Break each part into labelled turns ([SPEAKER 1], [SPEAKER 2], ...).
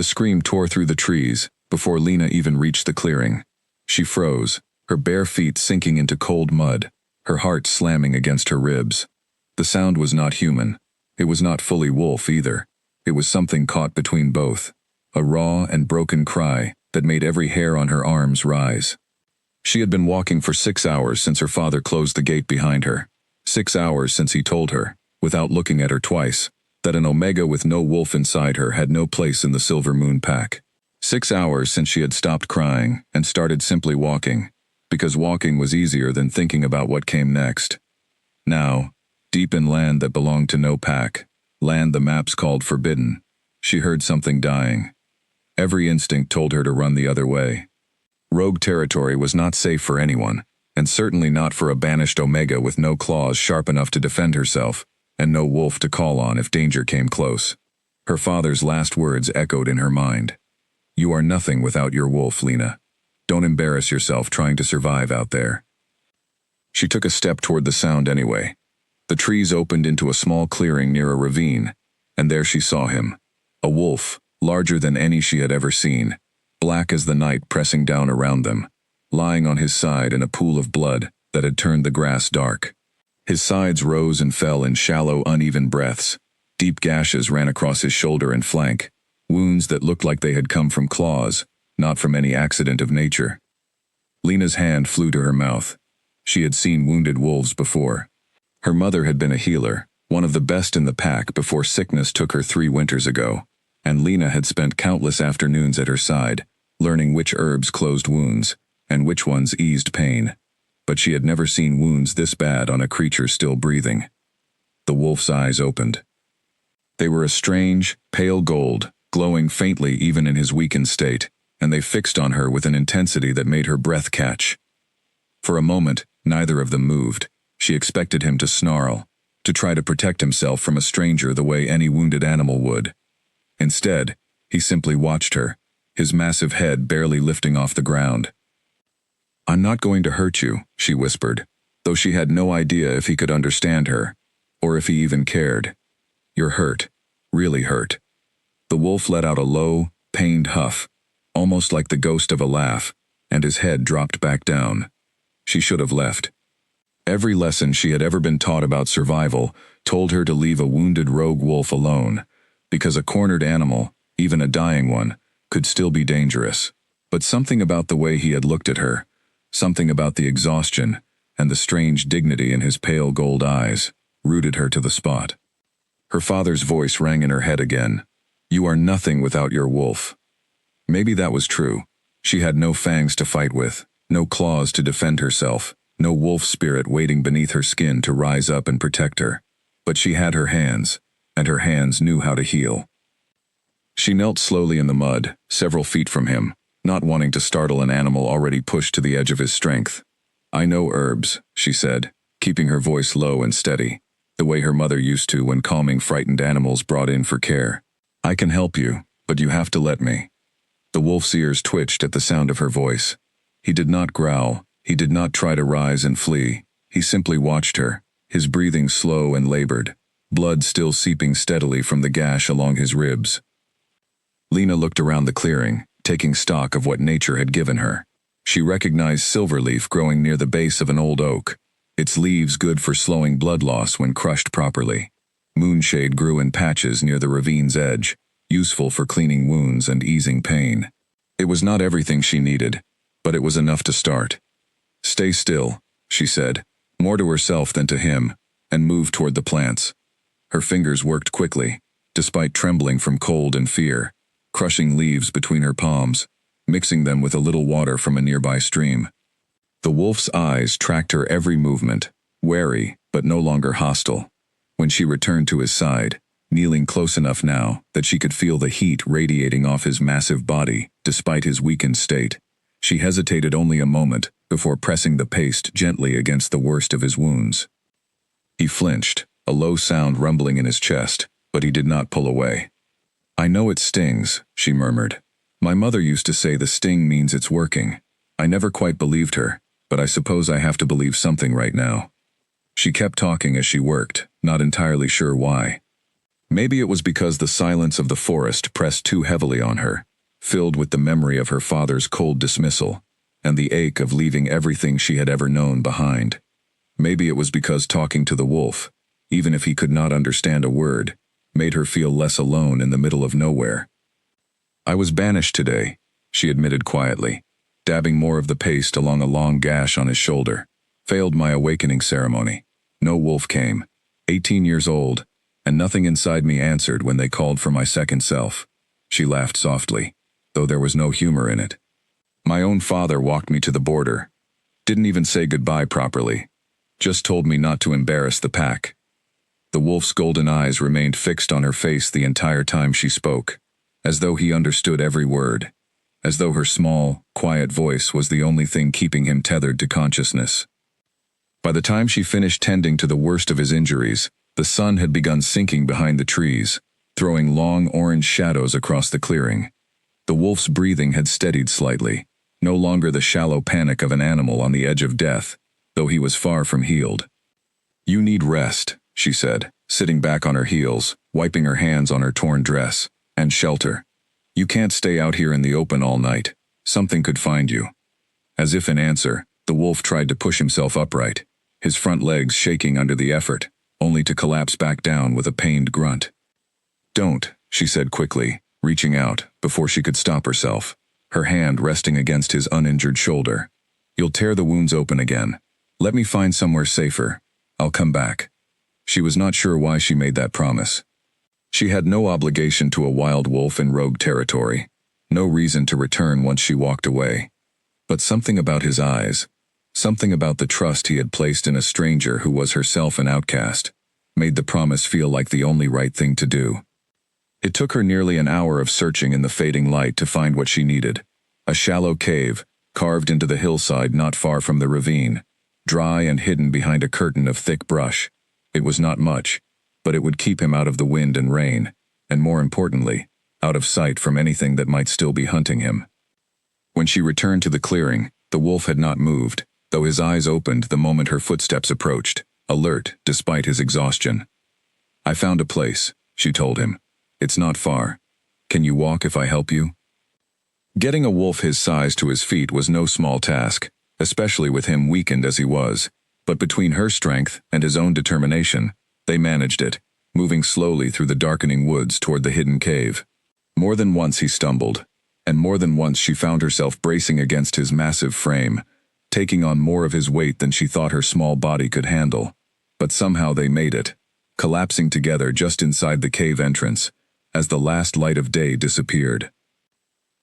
[SPEAKER 1] The scream tore through the trees before Lena even reached the clearing. She froze, her bare feet sinking into cold mud, her heart slamming against her ribs. The sound was not human. It was not fully wolf either. It was something caught between both, a raw and broken cry that made every hair on her arms rise. She had been walking for 6 hours since her father closed the gate behind her. 6 hours since he told her, without looking at her twice, that an Omega with no wolf inside her had no place in the Silver Moon pack. 6 hours since she had stopped crying and started simply walking, because walking was easier than thinking about what came next. Now, deep in land that belonged to no pack, land the maps called forbidden, she heard something dying. Every instinct told her to run the other way. Rogue territory was not safe for anyone, and certainly not for a banished Omega with no claws sharp enough to defend herself, and no wolf to call on if danger came close. Her father's last words echoed in her mind. "You are nothing without your wolf, Lena. Don't embarrass yourself trying to survive out there." She took a step toward the sound anyway. The trees opened into a small clearing near a ravine, and there she saw him. A wolf, larger than any she had ever seen, black as the night pressing down around them, lying on his side in a pool of blood that had turned the grass dark. His sides rose and fell in shallow, uneven breaths. Deep gashes ran across his shoulder and flank, wounds that looked like they had come from claws, not from any accident of nature. Lena's hand flew to her mouth. She had seen wounded wolves before. Her mother had been a healer, one of the best in the pack before sickness took her 3 winters ago, and Lena had spent countless afternoons at her side, learning which herbs closed wounds, and which ones eased pain. But she had never seen wounds this bad on a creature still breathing. The wolf's eyes opened. They were a strange, pale gold, glowing faintly even in his weakened state, and they fixed on her with an intensity that made her breath catch. For a moment, neither of them moved. She expected him to snarl, to try to protect himself from a stranger the way any wounded animal would. Instead, he simply watched her, his massive head barely lifting off the ground. "I'm not going to hurt you," she whispered, though she had no idea if he could understand her, or if he even cared. "You're hurt, really hurt." The wolf let out a low, pained huff, almost like the ghost of a laugh, and his head dropped back down. She should have left. Every lesson she had ever been taught about survival told her to leave a wounded rogue wolf alone, because a cornered animal, even a dying one, could still be dangerous. But something about the way he had looked at her, something about the exhaustion and the strange dignity in his pale gold eyes, rooted her to the spot. Her father's voice rang in her head again. "You are nothing without your wolf." Maybe that was true. She had no fangs to fight with, no claws to defend herself, no wolf spirit waiting beneath her skin to rise up and protect her. But she had her hands, and her hands knew how to heal. She knelt slowly in the mud, several feet from him, not wanting to startle an animal already pushed to the edge of his strength. "I know herbs," she said, keeping her voice low and steady, the way her mother used to when calming frightened animals brought in for care. "I can help you, but you have to let me." The wolf's ears twitched at the sound of her voice. He did not growl, he did not try to rise and flee. He simply watched her, his breathing slow and labored, blood still seeping steadily from the gash along his ribs. Lena looked around the clearing, taking stock of what nature had given her. She recognized silverleaf growing near the base of an old oak, its leaves good for slowing blood loss when crushed properly. Moonshade grew in patches near the ravine's edge, useful for cleaning wounds and easing pain. It was not everything she needed, but it was enough to start. "Stay still," she said, more to herself than to him, and moved toward the plants. Her fingers worked quickly, despite trembling from cold and fear, crushing leaves between her palms, mixing them with a little water from a nearby stream. The wolf's eyes tracked her every movement, wary but no longer hostile. When she returned to his side, kneeling close enough now that she could feel the heat radiating off his massive body despite his weakened state, she hesitated only a moment before pressing the paste gently against the worst of his wounds. He flinched, a low sound rumbling in his chest, but he did not pull away. "I know it stings," she murmured. "My mother used to say the sting means it's working. I never quite believed her, but I suppose I have to believe something right now." She kept talking as she worked, not entirely sure why. Maybe it was because the silence of the forest pressed too heavily on her, filled with the memory of her father's cold dismissal, and the ache of leaving everything she had ever known behind. Maybe it was because talking to the wolf, even if he could not understand a word, made her feel less alone in the middle of nowhere. "I was banished today," she admitted quietly, dabbing more of the paste along a long gash on his shoulder. "Failed my awakening ceremony. No wolf came. 18 years old, and nothing inside me answered when they called for my second self." She laughed softly, though there was no humor in it. "My own father walked me to the border. Didn't even say goodbye properly. Just told me not to embarrass the pack." The wolf's golden eyes remained fixed on her face the entire time she spoke, as though he understood every word, as though her small, quiet voice was the only thing keeping him tethered to consciousness. By the time she finished tending to the worst of his injuries, the sun had begun sinking behind the trees, throwing long orange shadows across the clearing. The wolf's breathing had steadied slightly, no longer the shallow panic of an animal on the edge of death, though he was far from healed. "You need rest," she said, sitting back on her heels, wiping her hands on her torn dress, "and shelter. You can't stay out here in the open all night. Something could find you." As if in answer, the wolf tried to push himself upright, his front legs shaking under the effort, only to collapse back down with a pained grunt. "Don't," she said quickly, reaching out before she could stop herself, her hand resting against his uninjured shoulder. "You'll tear the wounds open again. Let me find somewhere safer. I'll come back." She was not sure why she made that promise. She had no obligation to a wild wolf in rogue territory, no reason to return once she walked away. But something about his eyes, something about the trust he had placed in a stranger who was herself an outcast, made the promise feel like the only right thing to do. It took her nearly an hour of searching in the fading light to find what she needed: a shallow cave, carved into the hillside not far from the ravine, dry and hidden behind a curtain of thick brush. It was not much, but it would keep him out of the wind and rain, and more importantly, out of sight from anything that might still be hunting him. When she returned to the clearing, the wolf had not moved, though his eyes opened the moment her footsteps approached, alert despite his exhaustion. "I found a place," she told him. "It's not far. Can you walk if I help you?" Getting a wolf his size to his feet was no small task, especially with him weakened as he was, but between her strength and his own determination, they managed it, moving slowly through the darkening woods toward the hidden cave. More than once he stumbled, and more than once she found herself bracing against his massive frame, taking on more of his weight than she thought her small body could handle. But somehow they made it, collapsing together just inside the cave entrance, as the last light of day disappeared.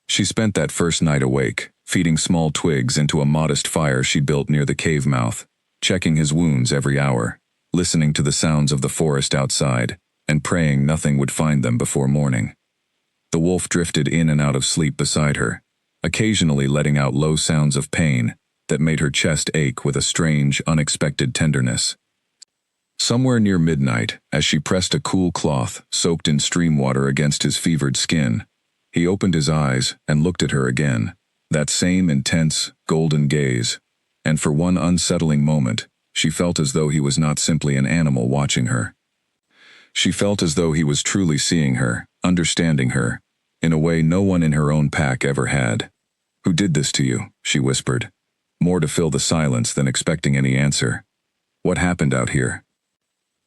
[SPEAKER 1] She spent that first night awake, feeding small twigs into a modest fire she built near the cave mouth, checking his wounds every hour, listening to the sounds of the forest outside, and praying nothing would find them before morning. The wolf drifted in and out of sleep beside her, occasionally letting out low sounds of pain that made her chest ache with a strange, unexpected tenderness. Somewhere near midnight, as she pressed a cool cloth soaked in stream water against his fevered skin, he opened his eyes and looked at her again, that same intense, golden gaze, and for one unsettling moment, she felt as though he was not simply an animal watching her. She felt as though he was truly seeing her, understanding her, in a way no one in her own pack ever had. "Who did this to you?" she whispered, more to fill the silence than expecting any answer. "What happened out here?"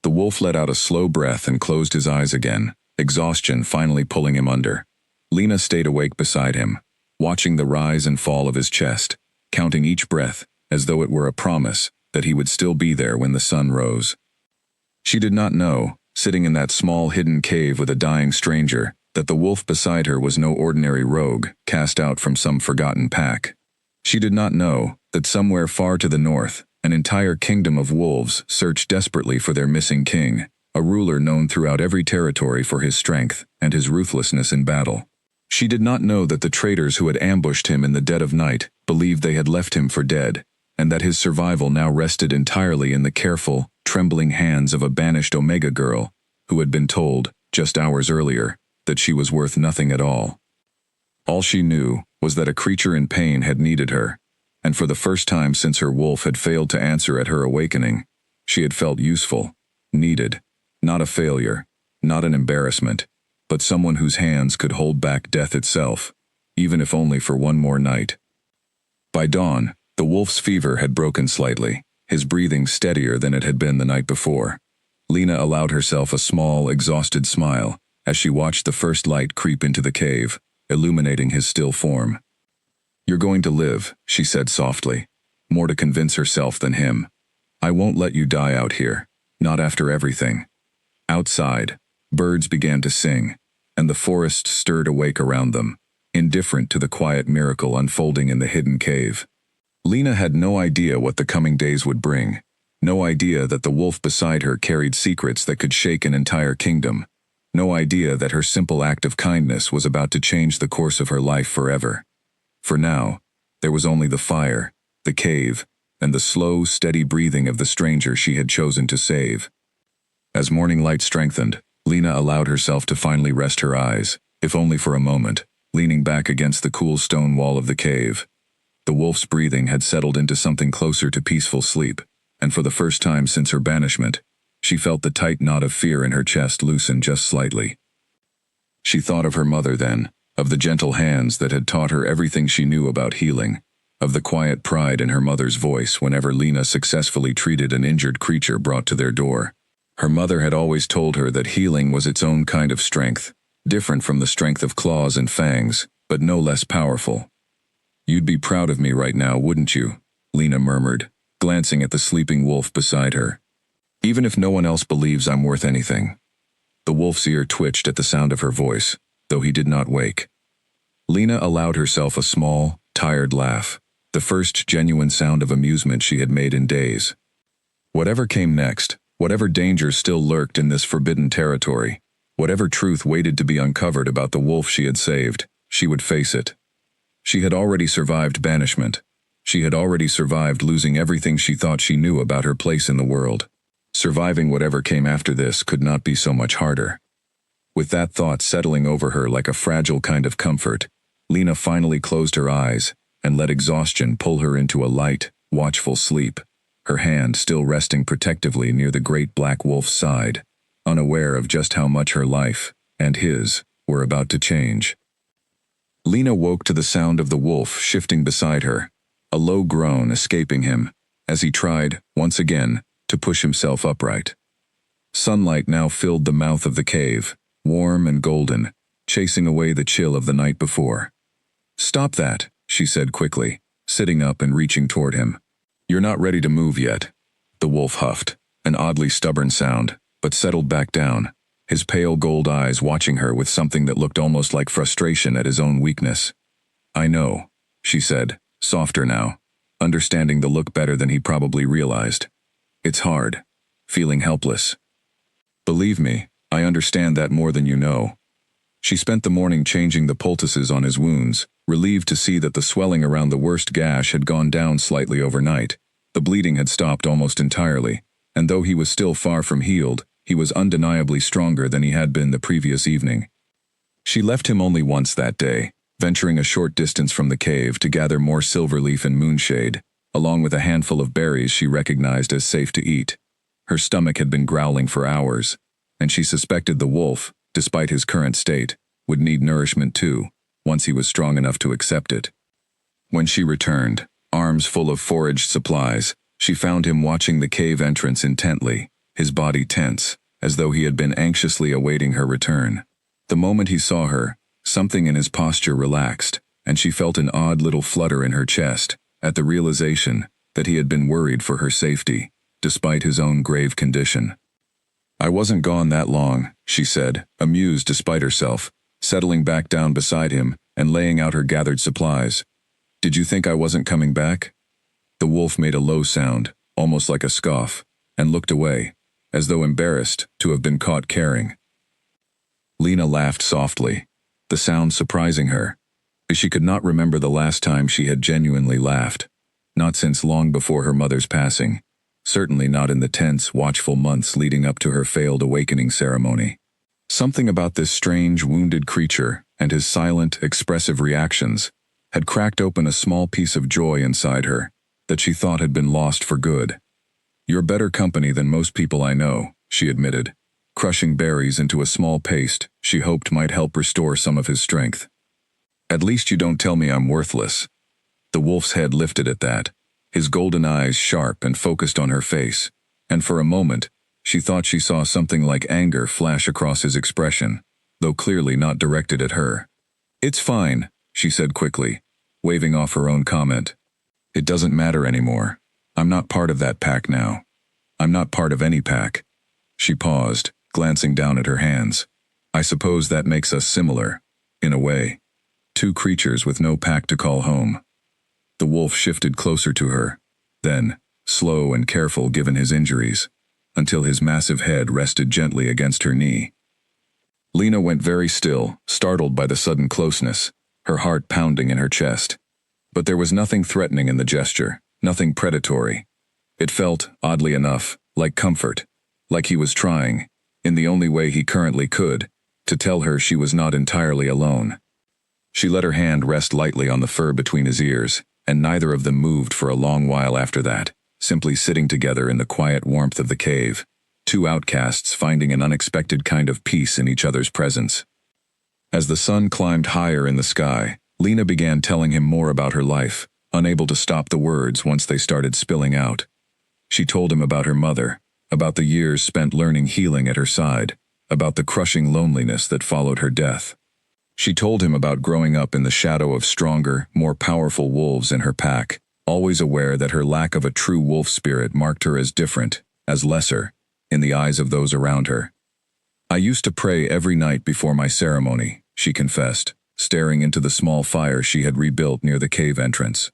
[SPEAKER 1] The wolf let out a slow breath and closed his eyes again, exhaustion finally pulling him under. Lena stayed awake beside him, watching the rise and fall of his chest, counting each breath as though it were a promise that he would still be there when the sun rose. She did not know, sitting in that small hidden cave with a dying stranger, that the wolf beside her was no ordinary rogue cast out from some forgotten pack. She did not know that somewhere far to the north, an entire kingdom of wolves searched desperately for their missing king, a ruler known throughout every territory for his strength and his ruthlessness in battle. She did not know that the traitors who had ambushed him in the dead of night believed they had left him for dead, and that his survival now rested entirely in the careful, trembling hands of a banished Omega girl who had been told, just hours earlier, that she was worth nothing at all. All she knew was that a creature in pain had needed her, and for the first time since her wolf had failed to answer at her awakening, she had felt useful, needed, not a failure, not an embarrassment, but someone whose hands could hold back death itself, even if only for one more night. By dawn, the wolf's fever had broken slightly, his breathing steadier than it had been the night before. Lena allowed herself a small, exhausted smile as she watched the first light creep into the cave, illuminating his still form. "You're going to live," she said softly, more to convince herself than him. "I won't let you die out here, not after everything." Outside, birds began to sing, and the forest stirred awake around them, indifferent to the quiet miracle unfolding in the hidden cave. Lena had no idea what the coming days would bring, no idea that the wolf beside her carried secrets that could shake an entire kingdom, no idea that her simple act of kindness was about to change the course of her life forever. For now, there was only the fire, the cave, and the slow, steady breathing of the stranger she had chosen to save. As morning light strengthened, Lena allowed herself to finally rest her eyes, if only for a moment, leaning back against the cool stone wall of the cave. The wolf's breathing had settled into something closer to peaceful sleep, and for the first time since her banishment, she felt the tight knot of fear in her chest loosen just slightly. She thought of her mother then, of the gentle hands that had taught her everything she knew about healing, of the quiet pride in her mother's voice whenever Lena successfully treated an injured creature brought to their door. Her mother had always told her that healing was its own kind of strength, different from the strength of claws and fangs, but no less powerful. "You'd be proud of me right now, wouldn't you?" Lena murmured, glancing at the sleeping wolf beside her. "Even if no one else believes I'm worth anything." The wolf's ear twitched at the sound of her voice, though he did not wake. Lena allowed herself a small, tired laugh, the first genuine sound of amusement she had made in days. Whatever came next, whatever dangers still lurked in this forbidden territory, whatever truth waited to be uncovered about the wolf she had saved, she would face it. She had already survived banishment. She had already survived losing everything she thought she knew about her place in the world. Surviving whatever came after this could not be so much harder. With that thought settling over her like a fragile kind of comfort, Lena finally closed her eyes and let exhaustion pull her into a light, watchful sleep, her hand still resting protectively near the great black wolf's side, unaware of just how much her life, and his, were about to change. Lena woke to the sound of the wolf shifting beside her, a low groan escaping him, as he tried, once again, to push himself upright. Sunlight now filled the mouth of the cave, warm and golden, chasing away the chill of the night before. "Stop that," she said quickly, sitting up and reaching toward him. "You're not ready to move yet." The wolf huffed, an oddly stubborn sound, but settled back down, his pale gold eyes watching her with something that looked almost like frustration at his own weakness. "I know," she said, softer now, understanding the look better than he probably realized. "It's hard, feeling helpless. Believe me, I understand that more than you know." She spent the morning changing the poultices on his wounds, relieved to see that the swelling around the worst gash had gone down slightly overnight. The bleeding had stopped almost entirely, and though he was still far from healed, he was undeniably stronger than he had been the previous evening. She left him only once that day, venturing a short distance from the cave to gather more silverleaf and moonshade, along with a handful of berries she recognized as safe to eat. Her stomach had been growling for hours, and she suspected the wolf, despite his current state, would need nourishment too, once he was strong enough to accept it. When she returned, arms full of foraged supplies, she found him watching the cave entrance intently, his body tense, as though he had been anxiously awaiting her return. The moment he saw her, something in his posture relaxed, and she felt an odd little flutter in her chest, at the realization that he had been worried for her safety, despite his own grave condition. "I wasn't gone that long," she said, amused despite herself, settling back down beside him and laying out her gathered supplies. "Did you think I wasn't coming back?" The wolf made a low sound, almost like a scoff, and looked away, as though embarrassed to have been caught caring. Lena laughed softly, the sound surprising her, but she could not remember the last time she had genuinely laughed, not since long before her mother's passing. Certainly not in the tense, watchful months leading up to her failed awakening ceremony. Something about this strange, wounded creature and his silent, expressive reactions had cracked open a small piece of joy inside her that she thought had been lost for good. "You're better company than most people I know," she admitted, crushing berries into a small paste she hoped might help restore some of his strength. "At least you don't tell me I'm worthless." The wolf's head lifted at that, his golden eyes sharp and focused on her face, and for a moment, she thought she saw something like anger flash across his expression, though clearly not directed at her. "It's fine," she said quickly, waving off her own comment. "It doesn't matter anymore. I'm not part of that pack now. I'm not part of any pack." She paused, glancing down at her hands. "I suppose that makes us similar, in a way. Two creatures with no pack to call home." The wolf shifted closer to her, then, slow and careful given his injuries, until his massive head rested gently against her knee. Lena went very still, startled by the sudden closeness, her heart pounding in her chest. But there was nothing threatening in the gesture, nothing predatory. It felt, oddly enough, like comfort, like he was trying, in the only way he currently could, to tell her she was not entirely alone. She let her hand rest lightly on the fur between his ears, and neither of them moved for a long while after that, simply sitting together in the quiet warmth of the cave, two outcasts finding an unexpected kind of peace in each other's presence. As the sun climbed higher in the sky, Lena began telling him more about her life, unable to stop the words once they started spilling out. She told him about her mother, about the years spent learning healing at her side, about the crushing loneliness that followed her death. She told him about growing up in the shadow of stronger, more powerful wolves in her pack, always aware that her lack of a true wolf spirit marked her as different, as lesser, in the eyes of those around her. "I used to pray every night before my ceremony," she confessed, staring into the small fire she had rebuilt near the cave entrance.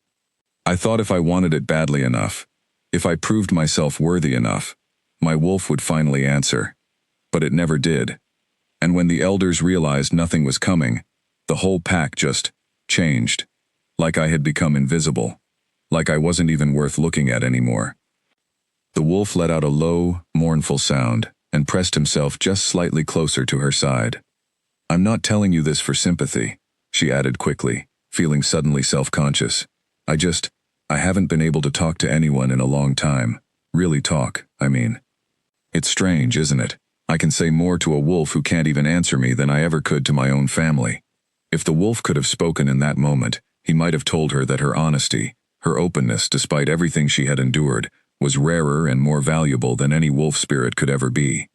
[SPEAKER 1] "I thought if I wanted it badly enough, if I proved myself worthy enough, my wolf would finally answer. But it never did. And when the elders realized nothing was coming, the whole pack just changed. Like I had become invisible. Like I wasn't even worth looking at anymore." The wolf let out a low, mournful sound, and pressed himself just slightly closer to her side. "I'm not telling you this for sympathy," she added quickly, feeling suddenly self-conscious. I haven't been able to talk to anyone in a long time. Really talk, I mean. It's strange, isn't it? I can say more to a wolf who can't even answer me than I ever could to my own family." If the wolf could have spoken in that moment, he might have told her that her honesty, her openness despite everything she had endured, was rarer and more valuable than any wolf spirit could ever be.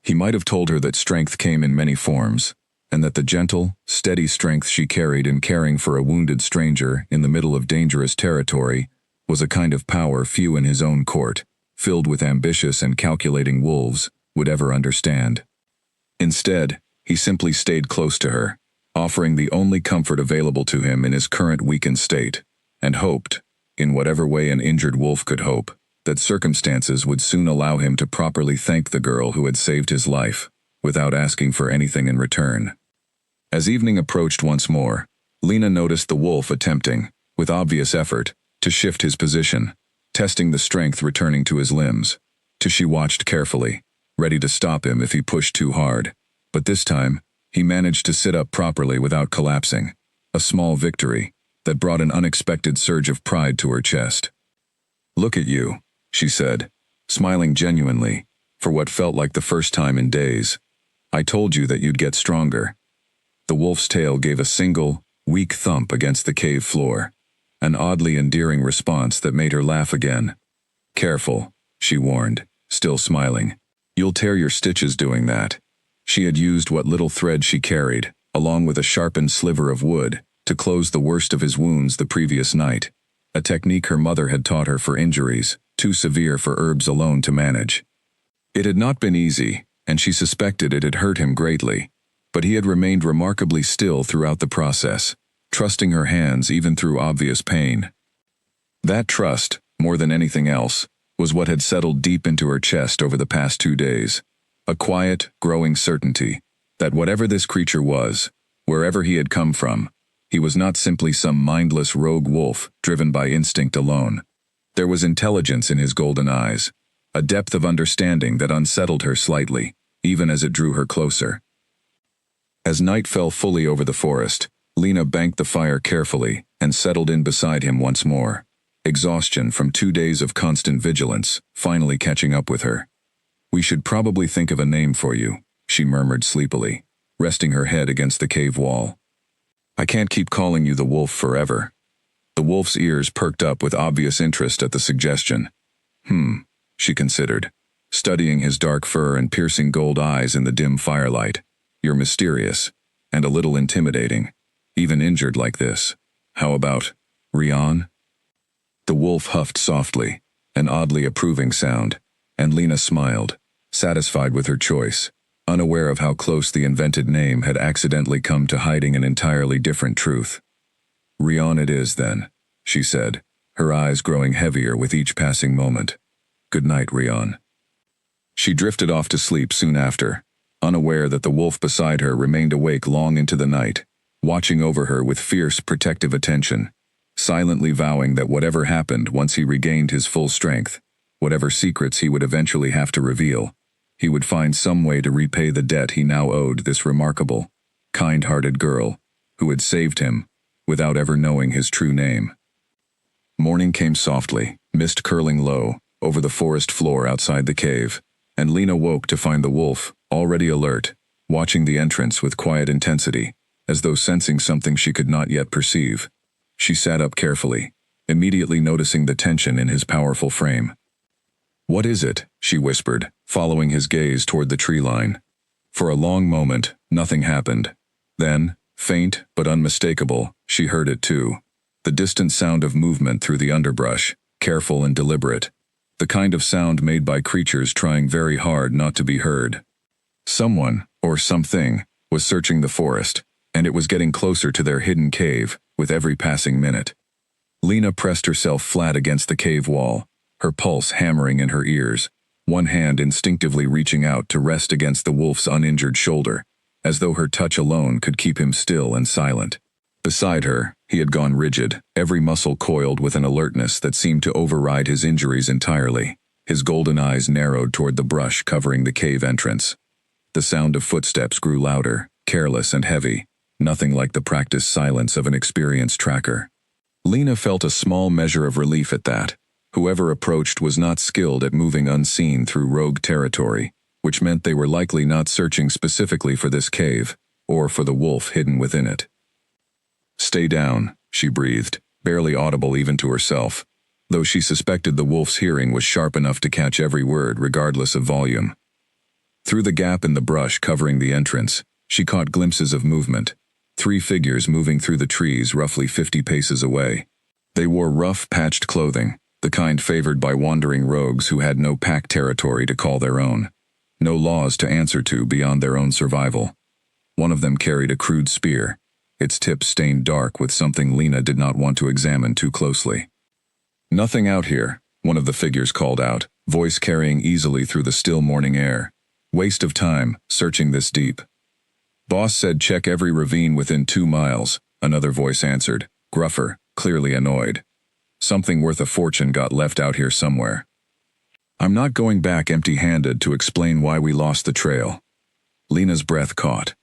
[SPEAKER 1] He might have told her that strength came in many forms, and that the gentle, steady strength she carried in caring for a wounded stranger in the middle of dangerous territory was a kind of power few in his own court, filled with ambitious and calculating wolves, would ever understand. Instead, he simply stayed close to her, offering the only comfort available to him in his current weakened state, and hoped, in whatever way an injured wolf could hope, that circumstances would soon allow him to properly thank the girl who had saved his life, without asking for anything in return. As evening approached once more, Lena noticed the wolf attempting, with obvious effort, to shift his position, testing the strength returning to his limbs. She watched carefully, ready to stop him if he pushed too hard, but this time, he managed to sit up properly without collapsing, a small victory that brought an unexpected surge of pride to her chest. "Look at you," she said, smiling genuinely, for what felt like the first time in days. "I told you that you'd get stronger." The wolf's tail gave a single, weak thump against the cave floor, an oddly endearing response that made her laugh again. "Careful," she warned, still smiling. "You'll tear your stitches doing that." She had used what little thread she carried, along with a sharpened sliver of wood, to close the worst of his wounds the previous night, a technique her mother had taught her for injuries, too severe for herbs alone to manage. It had not been easy, and she suspected it had hurt him greatly, but he had remained remarkably still throughout the process, trusting her hands even through obvious pain. That trust, more than anything else, was what had settled deep into her chest over the past 2 days, a quiet, growing certainty that whatever this creature was, wherever he had come from, he was not simply some mindless rogue wolf driven by instinct alone. There was intelligence in his golden eyes, a depth of understanding that unsettled her slightly, even as it drew her closer. As night fell fully over the forest, Lena banked the fire carefully and settled in beside him once more, exhaustion from 2 days of constant vigilance finally catching up with her. "We should probably think of a name for you," she murmured sleepily, resting her head against the cave wall. "I can't keep calling you the wolf forever." The wolf's ears perked up with obvious interest at the suggestion. She considered, studying his dark fur and piercing gold eyes in the dim firelight. "You're mysterious, and a little intimidating, even injured like this. How about Rion?" The wolf huffed softly, an oddly approving sound, and Lena smiled, satisfied with her choice, unaware of how close the invented name had accidentally come to hiding an entirely different truth. "Rion it is, then," she said, her eyes growing heavier with each passing moment. "Good night, Rion." She drifted off to sleep soon after, unaware that the wolf beside her remained awake long into the night, watching over her with fierce, protective attention, silently vowing that whatever happened once he regained his full strength, whatever secrets he would eventually have to reveal, he would find some way to repay the debt he now owed this remarkable, kind-hearted girl who had saved him without ever knowing his true name. Morning came softly, mist curling low over the forest floor outside the cave, and Lena woke to find the wolf, already alert, watching the entrance with quiet intensity, as though sensing something she could not yet perceive. She sat up carefully, immediately noticing the tension in his powerful frame. "What is it?" she whispered, following his gaze toward the tree line. For a long moment, nothing happened. Then, faint but unmistakable, she heard it too. The distant sound of movement through the underbrush, careful and deliberate. The kind of sound made by creatures trying very hard not to be heard. Someone, or something, was searching the forest, and it was getting closer to their hidden cave with every passing minute. Lena pressed herself flat against the cave wall, her pulse hammering in her ears, one hand instinctively reaching out to rest against the wolf's uninjured shoulder, as though her touch alone could keep him still and silent. Beside her, he had gone rigid, every muscle coiled with an alertness that seemed to override his injuries entirely. His golden eyes narrowed toward the brush covering the cave entrance. The sound of footsteps grew louder, careless and heavy, nothing like the practiced silence of an experienced tracker. Lena felt a small measure of relief at that. Whoever approached was not skilled at moving unseen through rogue territory, which meant they were likely not searching specifically for this cave, or for the wolf hidden within it. "Stay down," she breathed, barely audible even to herself, though she suspected the wolf's hearing was sharp enough to catch every word regardless of volume. Through the gap in the brush covering the entrance, she caught glimpses of movement, 3 figures moving through the trees roughly 50 paces away. They wore rough, patched clothing, the kind favored by wandering rogues who had no pack territory to call their own, no laws to answer to beyond their own survival. One of them carried a crude spear, its tip stained dark with something Lena did not want to examine too closely. "Nothing out here," one of the figures called out, voice carrying easily through the still morning air. "Waste of time, searching this deep." "Boss said check every ravine within 2 miles, another voice answered, gruffer, clearly annoyed. "Something worth a fortune got left out here somewhere." "I'm not going back empty-handed to explain why we lost the trail." Lena's breath caught.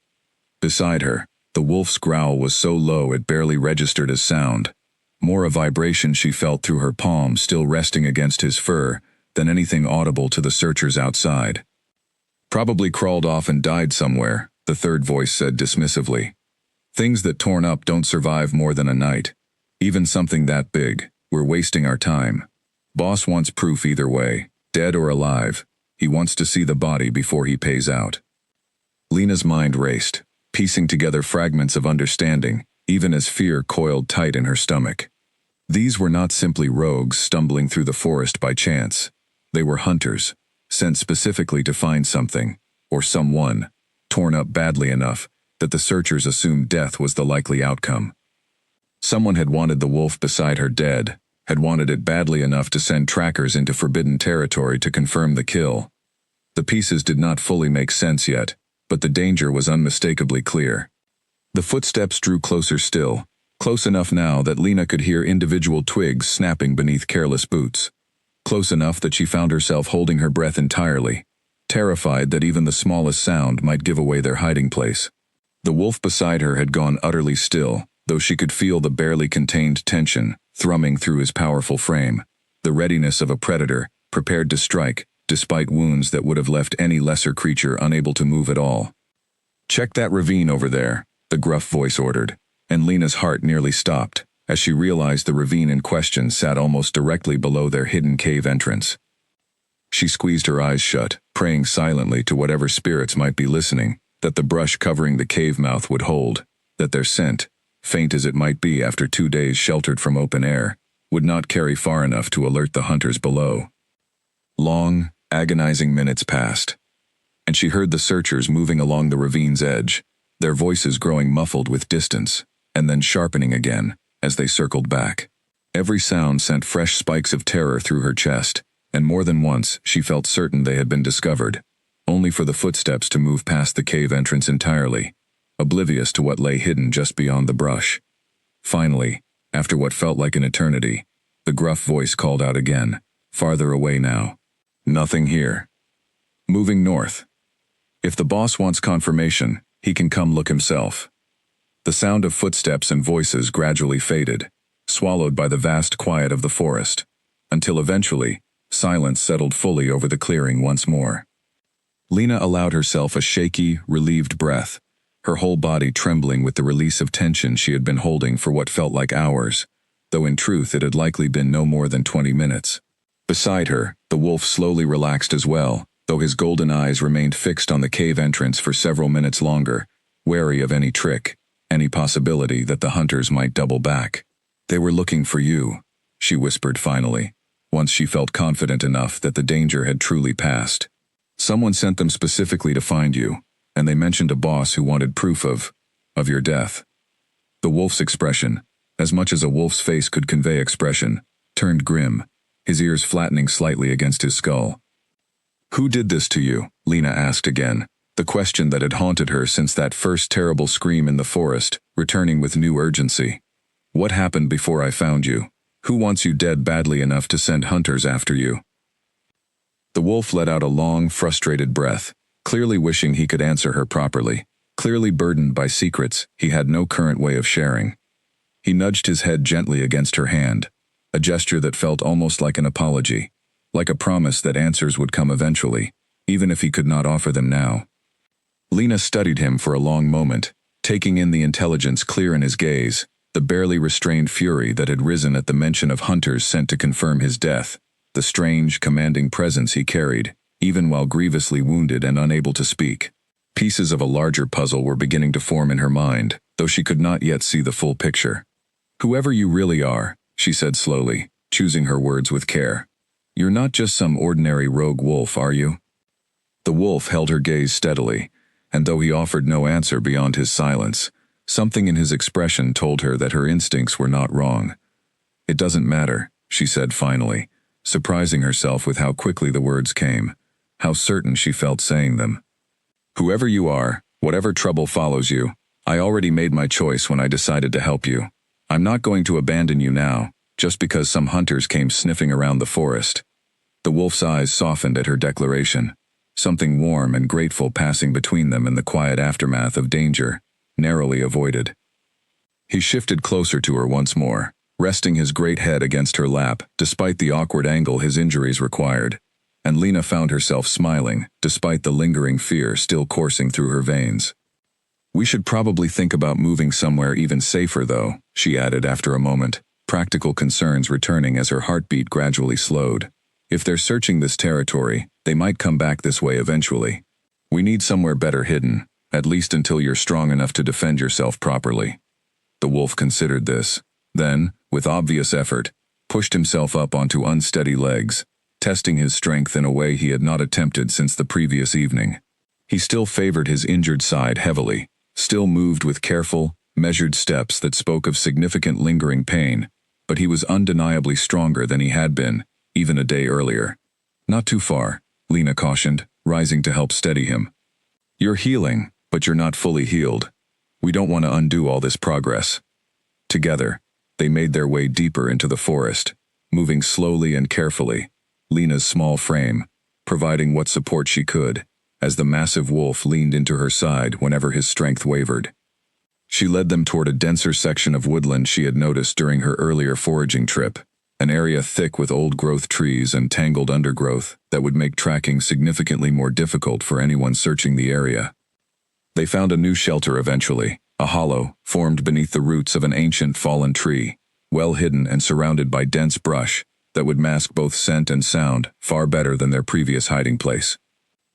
[SPEAKER 1] Beside her, the wolf's growl was so low it barely registered as sound, more a vibration she felt through her palm still resting against his fur than anything audible to the searchers outside. "Probably crawled off and died somewhere," the third voice said dismissively. "Things that torn up don't survive more than a night. Even something that big, we're wasting our time. Boss wants proof either way, dead or alive. He wants to see the body before he pays out." Lena's mind raced, piecing together fragments of understanding, even as fear coiled tight in her stomach. These were not simply rogues stumbling through the forest by chance. They were hunters, sent specifically to find something, or someone, torn up badly enough that the searchers assumed death was the likely outcome. Someone had wanted the wolf beside her dead, had wanted it badly enough to send trackers into forbidden territory to confirm the kill. The pieces did not fully make sense yet, but the danger was unmistakably clear. The footsteps drew closer still, close enough now that Lena could hear individual twigs snapping beneath careless boots. Close enough that she found herself holding her breath entirely, terrified that even the smallest sound might give away their hiding place. The wolf beside her had gone utterly still, though she could feel the barely contained tension thrumming through his powerful frame, the readiness of a predator, prepared to strike despite wounds that would have left any lesser creature unable to move at all. "Check that ravine over there," the gruff voice ordered, and Lena's heart nearly stopped as she realized the ravine in question sat almost directly below their hidden cave entrance. She squeezed her eyes shut, praying silently to whatever spirits might be listening, that the brush covering the cave mouth would hold, that their scent, faint as it might be after 2 days sheltered from open air, would not carry far enough to alert the hunters below. Long, agonizing minutes passed, and she heard the searchers moving along the ravine's edge, their voices growing muffled with distance, and then sharpening again as they circled back. Every sound sent fresh spikes of terror through her chest, and more than once she felt certain they had been discovered, only for the footsteps to move past the cave entrance entirely, oblivious to what lay hidden just beyond the brush. Finally, after what felt like an eternity, the gruff voice called out again, farther away now. "Nothing here. Moving north. If the boss wants confirmation, he can come look himself." The sound of footsteps and voices gradually faded, swallowed by the vast quiet of the forest, until eventually, silence settled fully over the clearing once more. Lena allowed herself a shaky, relieved breath, her whole body trembling with the release of tension she had been holding for what felt like hours, though in truth it had likely been no more than 20 minutes. Beside her, the wolf slowly relaxed as well, though his golden eyes remained fixed on the cave entrance for several minutes longer, wary of any trick, any possibility that the hunters might double back. "They were looking for you," she whispered finally, once she felt confident enough that the danger had truly passed. "Someone sent them specifically to find you, and they mentioned a boss who wanted proof of your death." The wolf's expression, as much as a wolf's face could convey expression, turned grim, his ears flattening slightly against his skull. "Who did this to you?" Lena asked again, the question that had haunted her since that first terrible scream in the forest, returning with new urgency. "What happened before I found you? Who wants you dead badly enough to send hunters after you?" The wolf let out a long, frustrated breath, clearly wishing he could answer her properly, clearly burdened by secrets he had no current way of sharing. He nudged his head gently against her hand, a gesture that felt almost like an apology, like a promise that answers would come eventually, even if he could not offer them now. Lena studied him for a long moment, taking in the intelligence clear in his gaze, the barely restrained fury that had risen at the mention of hunters sent to confirm his death, the strange, commanding presence he carried, even while grievously wounded and unable to speak. Pieces of a larger puzzle were beginning to form in her mind, though she could not yet see the full picture. "Whoever you really are," she said slowly, choosing her words with care, "you're not just some ordinary rogue wolf, are you?" The wolf held her gaze steadily, and though he offered no answer beyond his silence, something in his expression told her that her instincts were not wrong. "It doesn't matter," she said finally, surprising herself with how quickly the words came, how certain she felt saying them. "Whoever you are, whatever trouble follows you, I already made my choice when I decided to help you. I'm not going to abandon you now, just because some hunters came sniffing around the forest." The wolf's eyes softened at her declaration, something warm and grateful passing between them in the quiet aftermath of danger, narrowly avoided. He shifted closer to her once more, resting his great head against her lap despite the awkward angle his injuries required, and Lena found herself smiling despite the lingering fear still coursing through her veins. "We should probably think about moving somewhere even safer though," she added after a moment, practical concerns returning as her heartbeat gradually slowed. "If they're searching this territory, they might come back this way eventually. We need somewhere better hidden, at least until you're strong enough to defend yourself properly." The wolf considered this, then, with obvious effort, pushed himself up onto unsteady legs, testing his strength in a way he had not attempted since the previous evening. He still favored his injured side heavily, still moved with careful, measured steps that spoke of significant lingering pain, but he was undeniably stronger than he had been, even a day earlier. "Not too far," Lena cautioned, rising to help steady him. "You're healing, but you're not fully healed. We don't want to undo all this progress." Together, they made their way deeper into the forest, moving slowly and carefully, Lena's small frame providing what support she could, as the massive wolf leaned into her side whenever his strength wavered. She led them toward a denser section of woodland she had noticed during her earlier foraging trip, an area thick with old-growth trees and tangled undergrowth that would make tracking significantly more difficult for anyone searching the area. They found a new shelter eventually, a hollow formed beneath the roots of an ancient fallen tree, well hidden and surrounded by dense brush that would mask both scent and sound far better than their previous hiding place.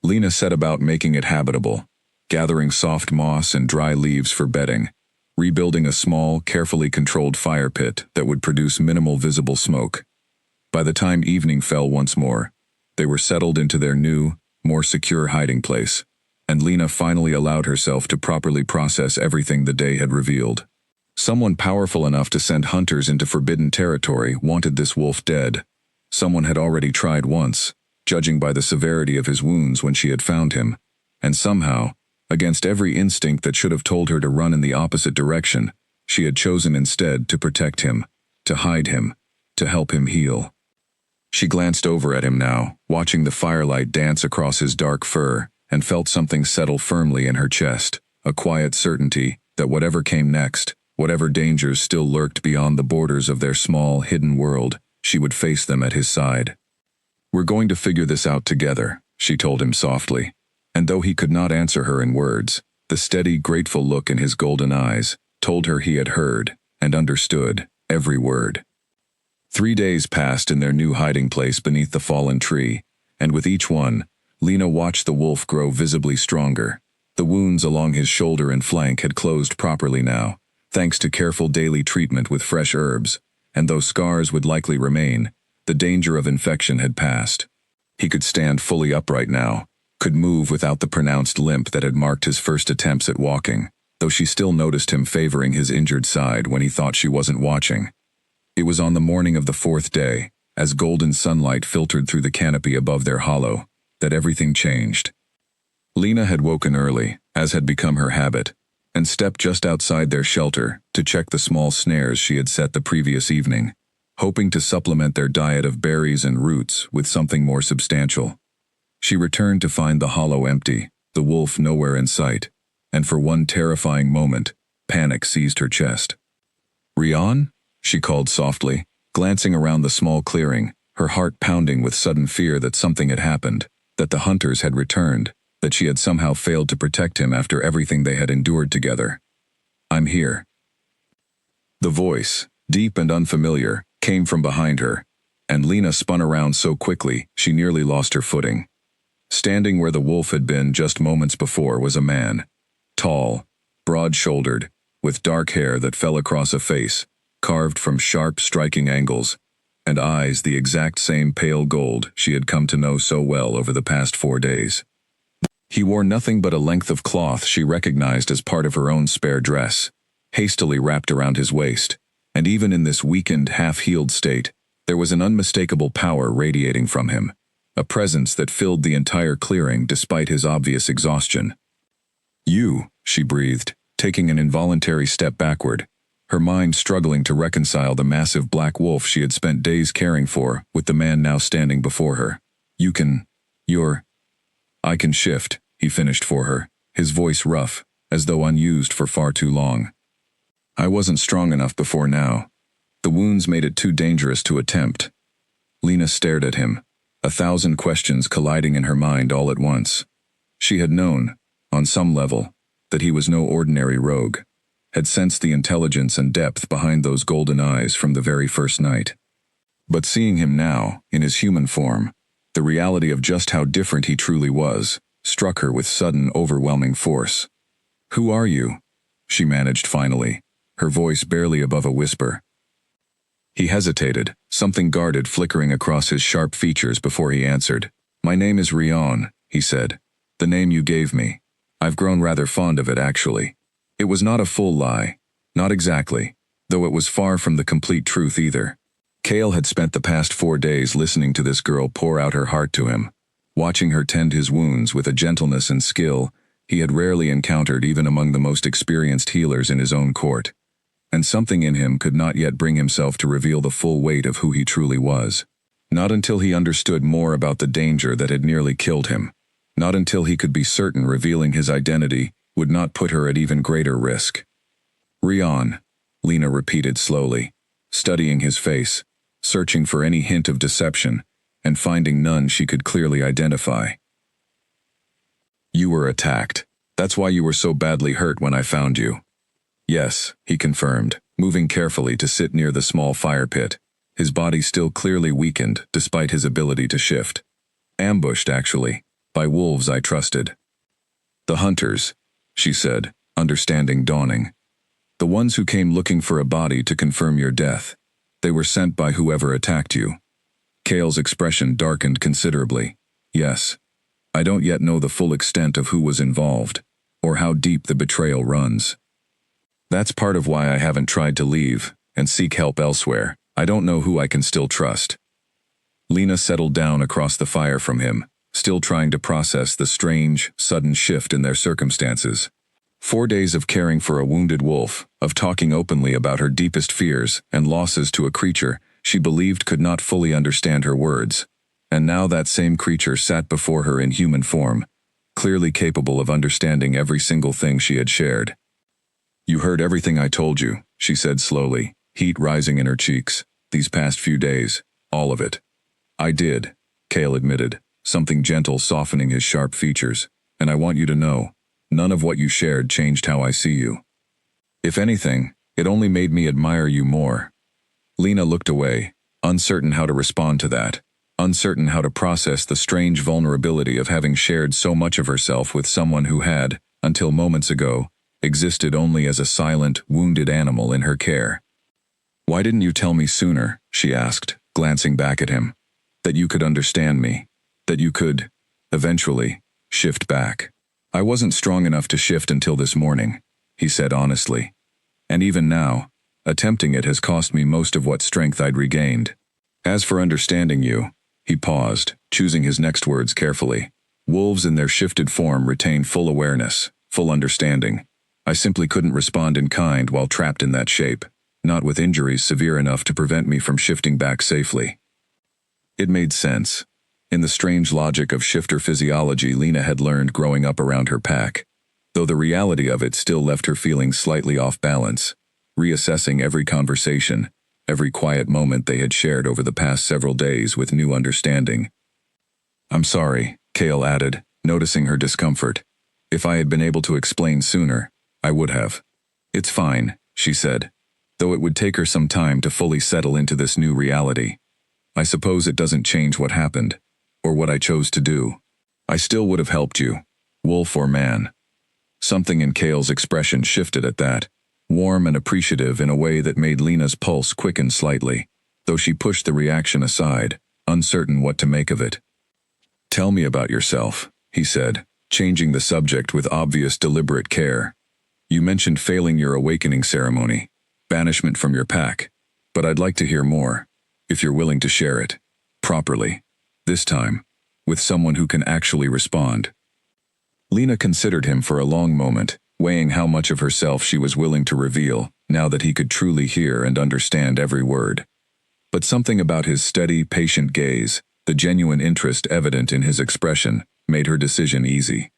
[SPEAKER 1] Lena set about making it habitable, gathering soft moss and dry leaves for bedding, rebuilding a small, carefully controlled fire pit that would produce minimal visible smoke. By the time evening fell once more, they were settled into their new, more secure hiding place, and Lena finally allowed herself to properly process everything the day had revealed. Someone powerful enough to send hunters into forbidden territory wanted this wolf dead. Someone had already tried once, judging by the severity of his wounds when she had found him, and somehow, against every instinct that should have told her to run in the opposite direction, she had chosen instead to protect him, to hide him, to help him heal. She glanced over at him now, watching the firelight dance across his dark fur, and felt something settle firmly in her chest, a quiet certainty that whatever came next, whatever dangers still lurked beyond the borders of their small, hidden world, she would face them at his side. "We're going to figure this out together," she told him softly. And though he could not answer her in words, the steady, grateful look in his golden eyes told her he had heard and understood every word. 3 days passed in their new hiding place beneath the fallen tree, and with each one, Lena watched the wolf grow visibly stronger. The wounds along his shoulder and flank had closed properly now, thanks to careful daily treatment with fresh herbs, and though scars would likely remain, the danger of infection had passed. He could stand fully upright now, could move without the pronounced limp that had marked his first attempts at walking, though she still noticed him favoring his injured side when he thought she wasn't watching. It was on the morning of the 4th day, as golden sunlight filtered through the canopy above their hollow, that everything changed. Lena had woken early, as had become her habit, and stepped just outside their shelter to check the small snares she had set the previous evening, hoping to supplement their diet of berries and roots with something more substantial. She returned to find the hollow empty, the wolf nowhere in sight, and for one terrifying moment, panic seized her chest. "Rian?" she called softly, glancing around the small clearing, her heart pounding with sudden fear that something had happened, that the hunters had returned, that she had somehow failed to protect him after everything they had endured together. "I'm here." The voice, deep and unfamiliar, came from behind her, and Lena spun around so quickly she nearly lost her footing. Standing where the wolf had been just moments before was a man, tall, broad-shouldered, with dark hair that fell across a face, carved from sharp, striking angles, and eyes the exact same pale gold she had come to know so well over the past 4 days. He wore nothing but a length of cloth she recognized as part of her own spare dress, hastily wrapped around his waist, and even in this weakened, half-healed state, there was an unmistakable power radiating from him, a presence that filled the entire clearing despite his obvious exhaustion. "You," she breathed, taking an involuntary step backward, her mind struggling to reconcile the massive black wolf she had spent days caring for with the man now standing before her. "I can shift," he finished for her, his voice rough, as though unused for far too long. "I wasn't strong enough before now. The wounds made it too dangerous to attempt." Lena stared at him, 1,000 questions colliding in her mind all at once. She had known, on some level, that he was no ordinary rogue, had sensed the intelligence and depth behind those golden eyes from the very first night. But seeing him now, in his human form, the reality of just how different he truly was, struck her with sudden, overwhelming force. "Who are you?" she managed finally, her voice barely above a whisper. He hesitated, something guarded flickering across his sharp features before he answered. "My name is Rian," he said. "The name you gave me. I've grown rather fond of it, actually." It was not a full lie. Not exactly, though it was far from the complete truth either. Cale had spent the past 4 days listening to this girl pour out her heart to him, watching her tend his wounds with a gentleness and skill he had rarely encountered even among the most experienced healers in his own court. And something in him could not yet bring himself to reveal the full weight of who he truly was. Not until he understood more about the danger that had nearly killed him. Not until he could be certain revealing his identity would not put her at even greater risk. "Rian," Lena repeated slowly, studying his face, searching for any hint of deception, and finding none she could clearly identify. "You were attacked. That's why you were so badly hurt when I found you." "Yes," he confirmed, moving carefully to sit near the small fire pit, his body still clearly weakened despite his ability to shift. "Ambushed, actually, by wolves I trusted." "The hunters," she said, understanding dawning. "The ones who came looking for a body to confirm your death. They were sent by whoever attacked you." Kale's expression darkened considerably. "Yes. I don't yet know the full extent of who was involved, or how deep the betrayal runs. That's part of why I haven't tried to leave and seek help elsewhere. I don't know who I can still trust." Lena settled down across the fire from him, still trying to process the strange, sudden shift in their circumstances. 4 days of caring for a wounded wolf, of talking openly about her deepest fears and losses to a creature she believed could not fully understand her words. And now that same creature sat before her in human form, clearly capable of understanding every single thing she had shared. "You heard everything I told you," she said slowly, heat rising in her cheeks. "These past few days, all of it." "I did," Kale admitted, something gentle softening his sharp features. "And I want you to know, none of what you shared changed how I see you. If anything, it only made me admire you more." Lena looked away, uncertain how to respond to that, uncertain how to process the strange vulnerability of having shared so much of herself with someone who had, until moments ago, existed only as a silent, wounded animal in her care. "Why didn't you tell me sooner?" she asked, glancing back at him. "That you could understand me. That you could, eventually, shift back." "I wasn't strong enough to shift until this morning," he said honestly. "And even now, attempting it has cost me most of what strength I'd regained. As for understanding you," he paused, choosing his next words carefully. "Wolves in their shifted form retain full awareness, full understanding. I simply couldn't respond in kind while trapped in that shape, not with injuries severe enough to prevent me from shifting back safely." It made sense. In the strange logic of shifter physiology Lena had learned growing up around her pack, though the reality of it still left her feeling slightly off balance, reassessing every conversation, every quiet moment they had shared over the past several days with new understanding. "I'm sorry," Kale added, noticing her discomfort. "If I had been able to explain sooner, I would have." "It's fine," she said, though it would take her some time to fully settle into this new reality. "I suppose it doesn't change what happened, or what I chose to do. I still would have helped you, wolf or man." Something in Kale's expression shifted at that, warm and appreciative in a way that made Lena's pulse quicken slightly, though she pushed the reaction aside, uncertain what to make of it. "Tell me about yourself," he said, changing the subject with obvious deliberate care. "You mentioned failing your awakening ceremony, banishment from your pack, but I'd like to hear more, if you're willing to share it, properly. This time, with someone who can actually respond." Lena considered him for a long moment, weighing how much of herself she was willing to reveal, now that he could truly hear and understand every word. But something about his steady, patient gaze, the genuine interest evident in his expression, made her decision easy.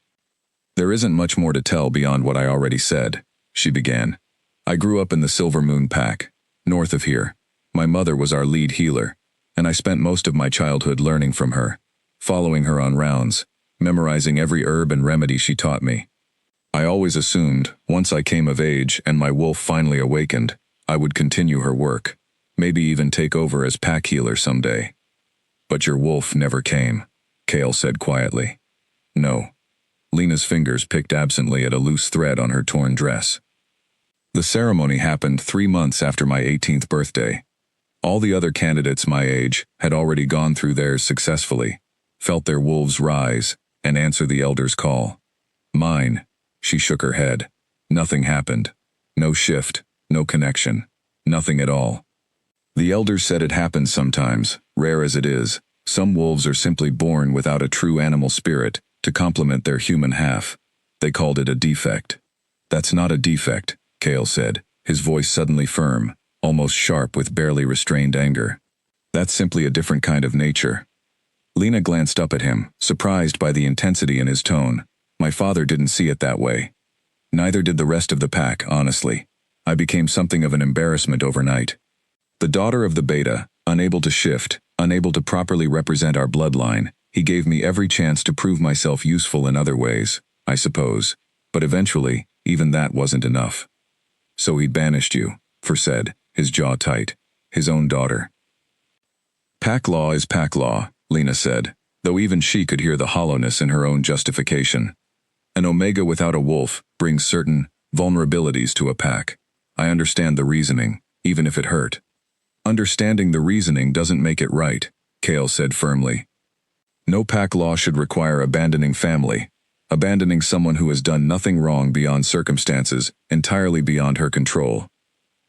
[SPEAKER 1] "There isn't much more to tell beyond what I already said," she began. "I grew up in the Silver Moon Pack, north of here. My mother was our lead healer, and I spent most of my childhood learning from her, following her on rounds, memorizing every herb and remedy she taught me. I always assumed, once I came of age and my wolf finally awakened, I would continue her work, maybe even take over as pack healer someday. But your wolf never came," Kale said quietly. "No." Lena's fingers picked absently at a loose thread on her torn dress. "The ceremony happened 3 months after my 18th birthday. All the other candidates my age had already gone through theirs successfully, felt their wolves rise, and answer the elder's call. Mine," she shook her head. "Nothing happened. No shift, no connection, nothing at all. The elders said it happens sometimes, rare as it is. Some wolves are simply born without a true animal spirit to complement their human half. They called it a defect." "That's not a defect," Kale said, his voice suddenly firm, almost sharp with barely restrained anger. "That's simply a different kind of nature." Lena glanced up at him, surprised by the intensity in his tone. "My father didn't see it that way. Neither did the rest of the pack, honestly. I became something of an embarrassment overnight. The daughter of the beta, Unable to shift, unable to properly represent our bloodline, he gave me every chance to prove myself useful in other ways, I suppose. But eventually, even that wasn't enough. So he banished you, For said, his jaw tight. His own daughter. Pack law is pack law, Lena said, though even she could hear the hollowness in her own justification. An omega without a wolf brings certain vulnerabilities to a pack. I understand the reasoning, even if it hurt. Understanding the reasoning doesn't make it right, Kale said firmly. No pack law should require abandoning family, abandoning someone who has done nothing wrong beyond circumstances, entirely beyond her control.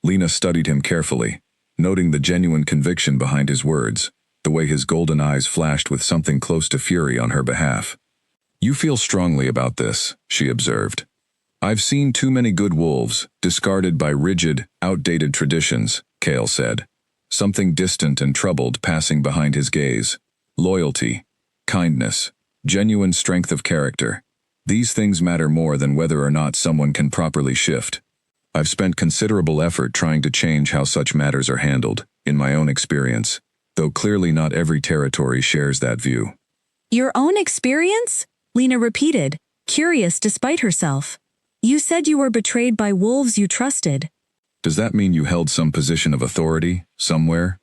[SPEAKER 1] Lena studied him carefully, noting the genuine conviction behind his words, the way his golden eyes flashed with something close to fury on her behalf. You feel strongly about this, she observed. I've seen too many good wolves, discarded by rigid, outdated traditions, Kale said. Something distant and troubled passing behind his gaze. Loyalty, kindness, genuine strength of character. These things matter more than whether or not someone can properly shift. I've spent considerable effort trying to change how such matters are handled, in my own experience, though clearly not every territory shares that view.
[SPEAKER 2] Your own experience? Lena repeated, curious despite herself. You said you were betrayed by wolves you trusted.
[SPEAKER 1] Does that mean you held some position of authority, somewhere?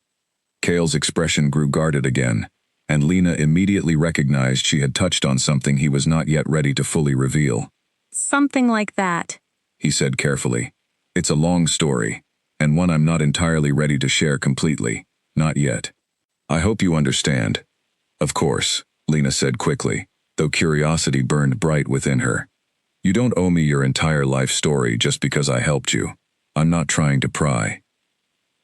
[SPEAKER 1] Kale's expression grew guarded again, and Lena immediately recognized she had touched on something he was not yet ready to fully reveal.
[SPEAKER 2] Something like that,
[SPEAKER 1] he said carefully. It's a long story, and one I'm not entirely ready to share completely, not yet. I hope you understand. Of course, Lena said quickly, though curiosity burned bright within her. You don't owe me your entire life story just because I helped you. I'm not trying to pry.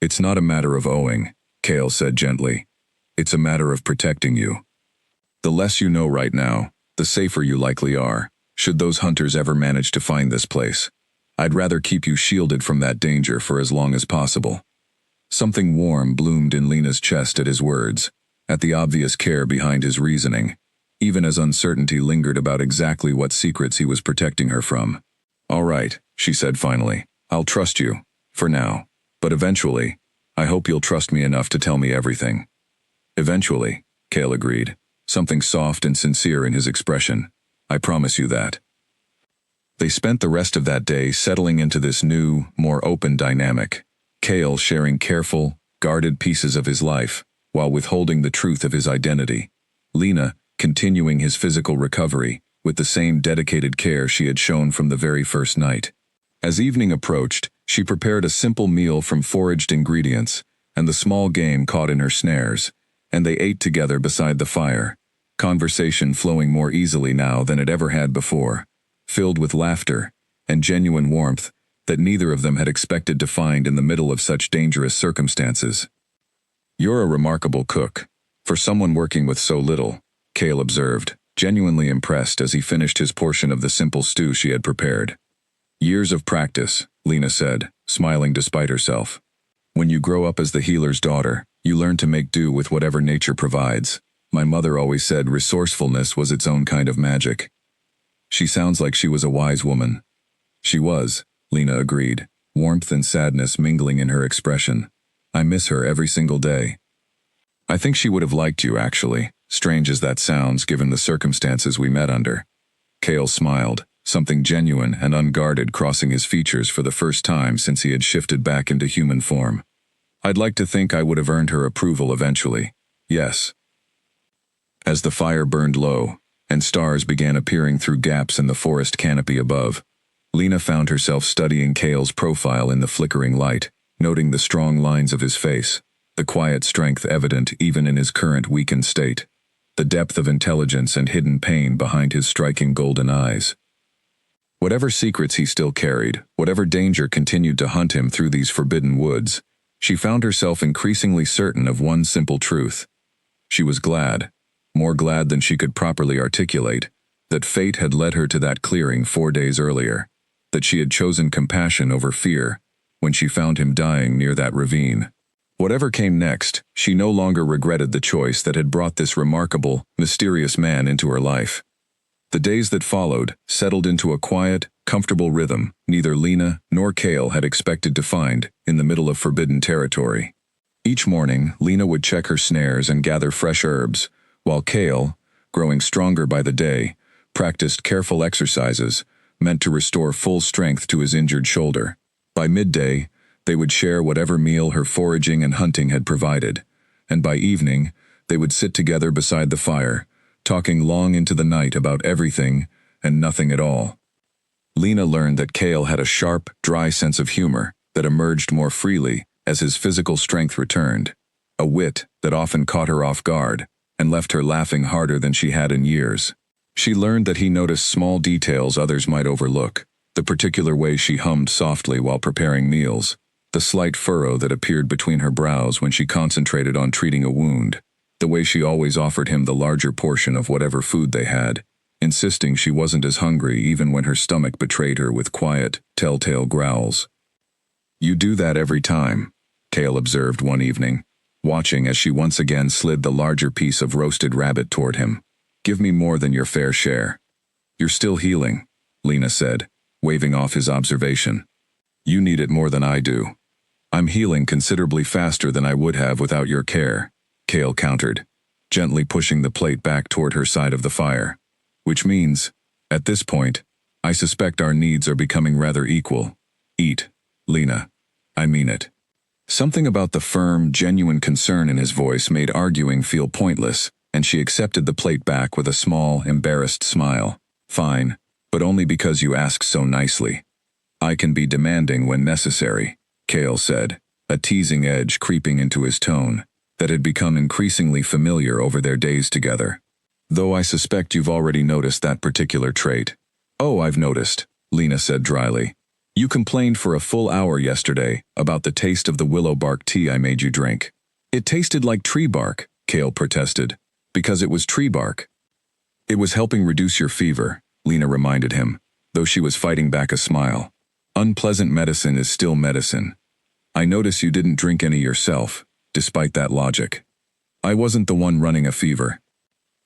[SPEAKER 1] It's not a matter of owing, Kale said gently. It's a matter of protecting you. The less you know right now, the safer you likely are, should those hunters ever manage to find this place. I'd rather keep you shielded from that danger for as long as possible. Something warm bloomed in Lena's chest at his words, at the obvious care behind his reasoning, even as uncertainty lingered about exactly what secrets he was protecting her from. All right, she said finally, I'll trust you, for now, but eventually, I hope you'll trust me enough to tell me everything. Eventually, Kale agreed, something soft and sincere in his expression. I promise you that. They spent the rest of that day settling into this new, more open dynamic, Kale sharing careful, guarded pieces of his life, while withholding the truth of his identity. Lena continuing his physical recovery, with the same dedicated care she had shown from the very first night. As evening approached, she prepared a simple meal from foraged ingredients, and the small game caught in her snares, and they ate together beside the fire, conversation flowing more easily now than it ever had before, filled with laughter and genuine warmth that neither of them had expected to find in the middle of such dangerous circumstances. You're a remarkable cook, for someone working with so little, Kale observed, genuinely impressed as he finished his portion of the simple stew she had prepared. Years of practice, Lena said, smiling despite herself. When you grow up as the healer's daughter, you learn to make do with whatever nature provides. My mother always said resourcefulness was its own kind of magic. She sounds like she was a wise woman. She was, Lena agreed, warmth and sadness mingling in her expression. I miss her every single day. I think she would have liked you, actually, strange as that sounds given the circumstances we met under. Kale smiled, something genuine and unguarded crossing his features for the first time since he had shifted back into human form. I'd like to think I would have earned her approval eventually. Yes. As the fire burned low, and stars began appearing through gaps in the forest canopy above, Lena found herself studying Kale's profile in the flickering light, noting the strong lines of his face, the quiet strength evident even in his current weakened state, the depth of intelligence and hidden pain behind his striking golden eyes. Whatever secrets he still carried, whatever danger continued to hunt him through these forbidden woods, she found herself increasingly certain of one simple truth. She was glad, more glad than she could properly articulate, that fate had led her to that clearing 4 days earlier, that she had chosen compassion over fear when she found him dying near that ravine. Whatever came next, she no longer regretted the choice that had brought this remarkable, mysterious man into her life. The days that followed settled into a quiet, comfortable rhythm neither Lena nor Kale had expected to find in the middle of forbidden territory. Each morning, Lena would check her snares and gather fresh herbs, while Kale, growing stronger by the day, practiced careful exercises meant to restore full strength to his injured shoulder. By midday, they would share whatever meal her foraging and hunting had provided, and by evening, they would sit together beside the fire, talking long into the night about everything and nothing at all. Lena learned that Kale had a sharp, dry sense of humor that emerged more freely as his physical strength returned, a wit that often caught her off guard and left her laughing harder than she had in years. She learned that he noticed small details others might overlook, the particular way she hummed softly while preparing meals, the slight furrow that appeared between her brows when she concentrated on treating a wound, the way she always offered him the larger portion of whatever food they had, insisting she wasn't as hungry even when her stomach betrayed her with quiet, telltale growls. "You do that every time," Kale observed one evening, watching as she once again slid the larger piece of roasted rabbit toward him. "Give me more than your fair share." "You're still healing," Lena said, waving off his observation. "You need it more than I do." "I'm healing considerably faster than I would have without your care," Kale countered, gently pushing the plate back toward her side of the fire. "Which means, at this point, I suspect our needs are becoming rather equal. Eat, Lena. I mean it." Something about the firm, genuine concern in his voice made arguing feel pointless, and she accepted the plate back with a small, embarrassed smile. "Fine, but only because you ask so nicely." "I can be demanding when necessary," Kale said, a teasing edge creeping into his tone that had become increasingly familiar over their days together. "Though I suspect you've already noticed that particular trait." "Oh, I've noticed," Lena said dryly. "You complained for a full hour yesterday about the taste of the willow bark tea I made you drink." "It tasted like tree bark," Kale protested. "Because it was tree bark." "It was helping reduce your fever," Lena reminded him, though she was fighting back a smile. "Unpleasant medicine is still medicine. I notice you didn't drink any yourself, despite that logic." "I wasn't the one running a fever."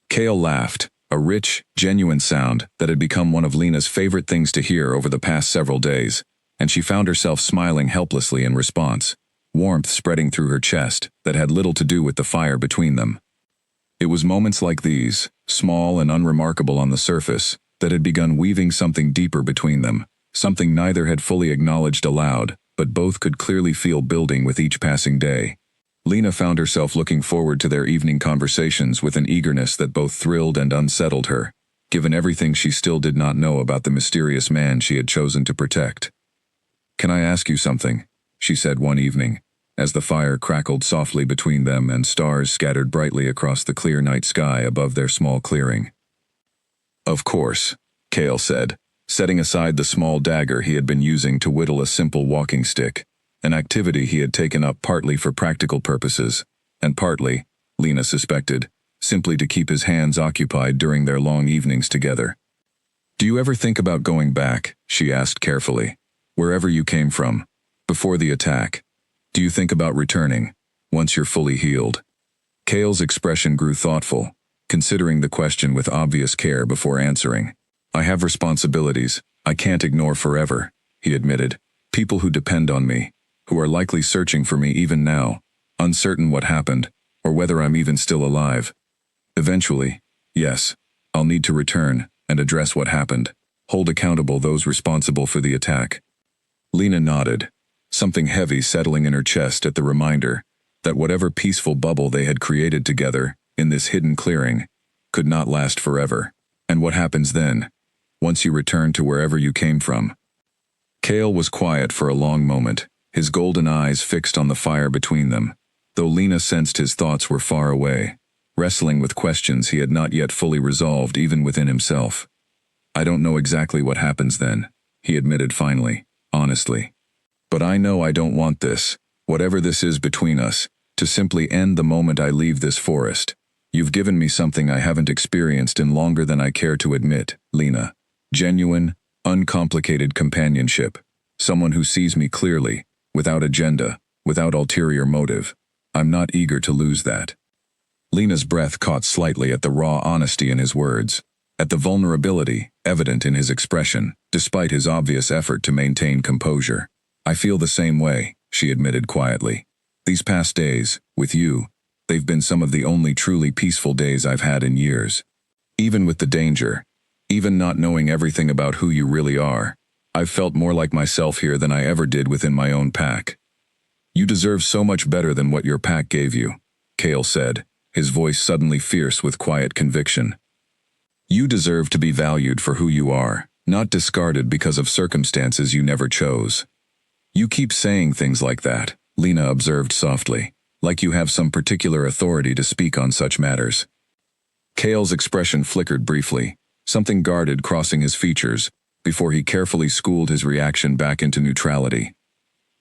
[SPEAKER 1] Kale laughed, a rich, genuine sound that had become one of Lena's favorite things to hear over the past several days, and she found herself smiling helplessly in response, warmth spreading through her chest that had little to do with the fire between them. It was moments like these, small and unremarkable on the surface, that had begun weaving something deeper between them, something neither had fully acknowledged aloud, but both could clearly feel building with each passing day. Lena found herself looking forward to their evening conversations with an eagerness that both thrilled and unsettled her, given everything she still did not know about the mysterious man she had chosen to protect. "Can I ask you something?" she said one evening, as the fire crackled softly between them and stars scattered brightly across the clear night sky above their small clearing. "Of course," Kale said, setting aside the small dagger he had been using to whittle a simple walking stick, an activity he had taken up partly for practical purposes, and partly, Lena suspected, simply to keep his hands occupied during their long evenings together. "Do you ever think about going back?" she asked carefully. "Wherever you came from, before the attack. Do you think about returning, once you're fully healed?" Kale's expression grew thoughtful, considering the question with obvious care before answering. "I have responsibilities I can't ignore forever," he admitted. "People who depend on me, who are likely searching for me even now, uncertain what happened, or whether I'm even still alive. Eventually, yes, I'll need to return and address what happened, hold accountable those responsible for the attack." Lena nodded, something heavy settling in her chest at the reminder that whatever peaceful bubble they had created together in this hidden clearing could not last forever. "And what happens then, once you return to wherever you came from?" Kale was quiet for a long moment, his golden eyes fixed on the fire between them, though Lena sensed his thoughts were far away, wrestling with questions he had not yet fully resolved even within himself. "I don't know exactly what happens then," he admitted finally, honestly. "But I know I don't want this, whatever this is between us, to simply end the moment I leave this forest. You've given me something I haven't experienced in longer than I care to admit, Lena. Genuine, uncomplicated companionship. Someone who sees me clearly, without agenda, without ulterior motive. I'm not eager to lose that." Lena's breath caught slightly at the raw honesty in his words, at the vulnerability evident in his expression, despite his obvious effort to maintain composure. "I feel the same way," she admitted quietly. These past days, with you, they've been some of the only truly peaceful days I've had in years. Even with the danger, even not knowing everything about who you really are, I've felt more like myself here than I ever did within my own pack. You deserve so much better than what your pack gave you, Kale said, his voice suddenly fierce with quiet conviction. You deserve to be valued for who you are, not discarded because of circumstances you never chose. You keep saying things like that, Lena observed softly, like you have some particular authority to speak on such matters. Kale's expression flickered briefly, something guarded crossing his features, before he carefully schooled his reaction back into neutrality.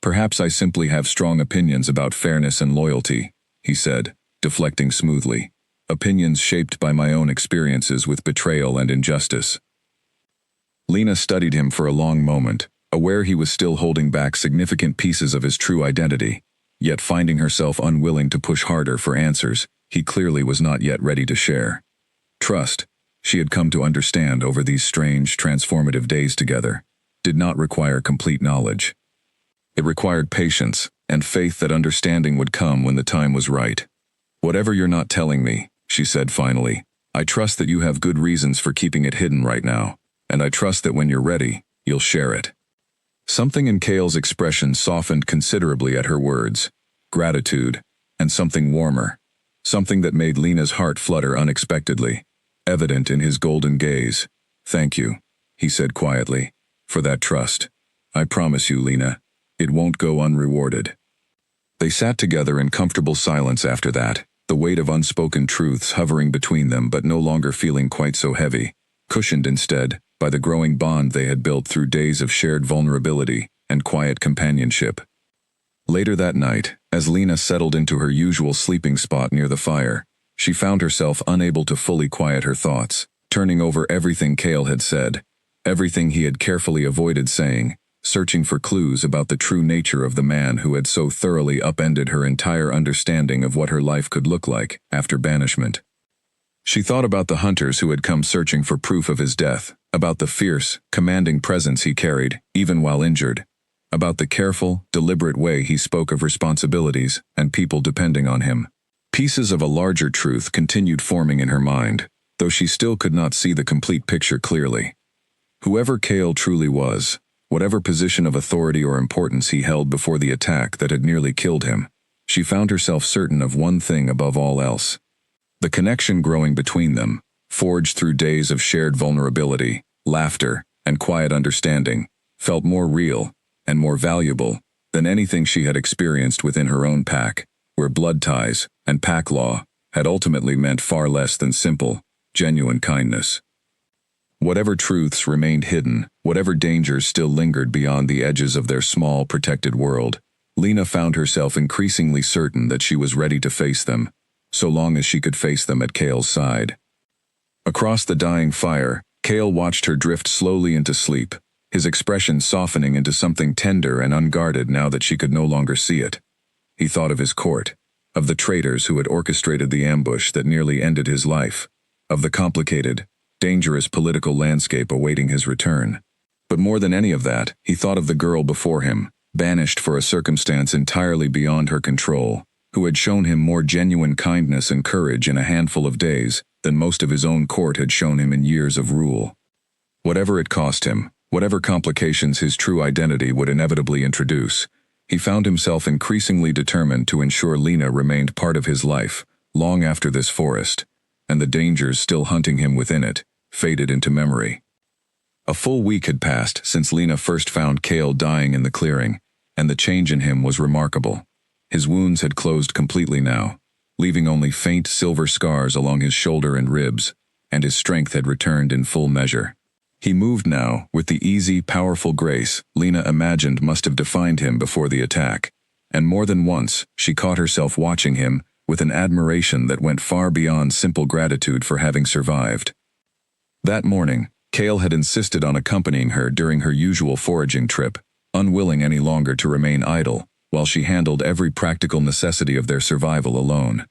[SPEAKER 1] Perhaps I simply have strong opinions about fairness and loyalty, he said, deflecting smoothly. Opinions shaped by my own experiences with betrayal and injustice. Lena studied him for a long moment, aware he was still holding back significant pieces of his true identity, yet finding herself unwilling to push harder for answers he clearly was not yet ready to share. Trust, she had come to understand over these strange, transformative days together, did not require complete knowledge. It required patience and faith that understanding would come when the time was right. Whatever you're not telling me, she said finally, I trust that you have good reasons for keeping it hidden right now, and I trust that when you're ready, you'll share it. Something in Kale's expression softened considerably at her words, gratitude, and something warmer, something that made Lena's heart flutter unexpectedly, evident in his golden gaze. Thank you, he said quietly, for that trust. I promise you, Lena, it won't go unrewarded. They sat together in comfortable silence after that, the weight of unspoken truths hovering between them but no longer feeling quite so heavy, cushioned instead by the growing bond they had built through days of shared vulnerability and quiet companionship. Later that night, as Lena settled into her usual sleeping spot near the fire, she found herself unable to fully quiet her thoughts, turning over everything Kale had said, everything he had carefully avoided saying, searching for clues about the true nature of the man who had so thoroughly upended her entire understanding of what her life could look like after banishment. She thought about the hunters who had come searching for proof of his death, about the fierce, commanding presence he carried, even while injured, about the careful, deliberate way he spoke of responsibilities and people depending on him. Pieces of a larger truth continued forming in her mind, though she still could not see the complete picture clearly. Whoever Kale truly was, whatever position of authority or importance he held before the attack that had nearly killed him, she found herself certain of one thing above all else. The connection growing between them, forged through days of shared vulnerability, laughter, and quiet understanding, felt more real and more valuable than anything she had experienced within her own pack, where blood ties and pack law had ultimately meant far less than simple, genuine kindness. Whatever truths remained hidden, whatever dangers still lingered beyond the edges of their small, protected world, Lena found herself increasingly certain that she was ready to face them, so long as she could face them at Kale's side. Across the dying fire, Kale watched her drift slowly into sleep, his expression softening into something tender and unguarded now that she could no longer see it. He thought of his court, of the traitors who had orchestrated the ambush that nearly ended his life, of the complicated, dangerous political landscape awaiting his return. But more than any of that, he thought of the girl before him, banished for a circumstance entirely beyond her control, who had shown him more genuine kindness and courage in a handful of days than most of his own court had shown him in years of rule. Whatever it cost him, whatever complications his true identity would inevitably introduce, he found himself increasingly determined to ensure Lena remained part of his life, long after this forest, and the dangers still hunting him within it, faded into memory. A full week had passed since Lena first found Kale dying in the clearing, and the change in him was remarkable. His wounds had closed completely now, leaving only faint silver scars along his shoulder and ribs, and his strength had returned in full measure. He moved now with the easy, powerful grace Lena imagined must have defined him before the attack, and more than once she caught herself watching him with an admiration that went far beyond simple gratitude for having survived. That morning, Kale had insisted on accompanying her during her usual foraging trip, unwilling any longer to remain idle, while she handled every practical necessity of their survival alone.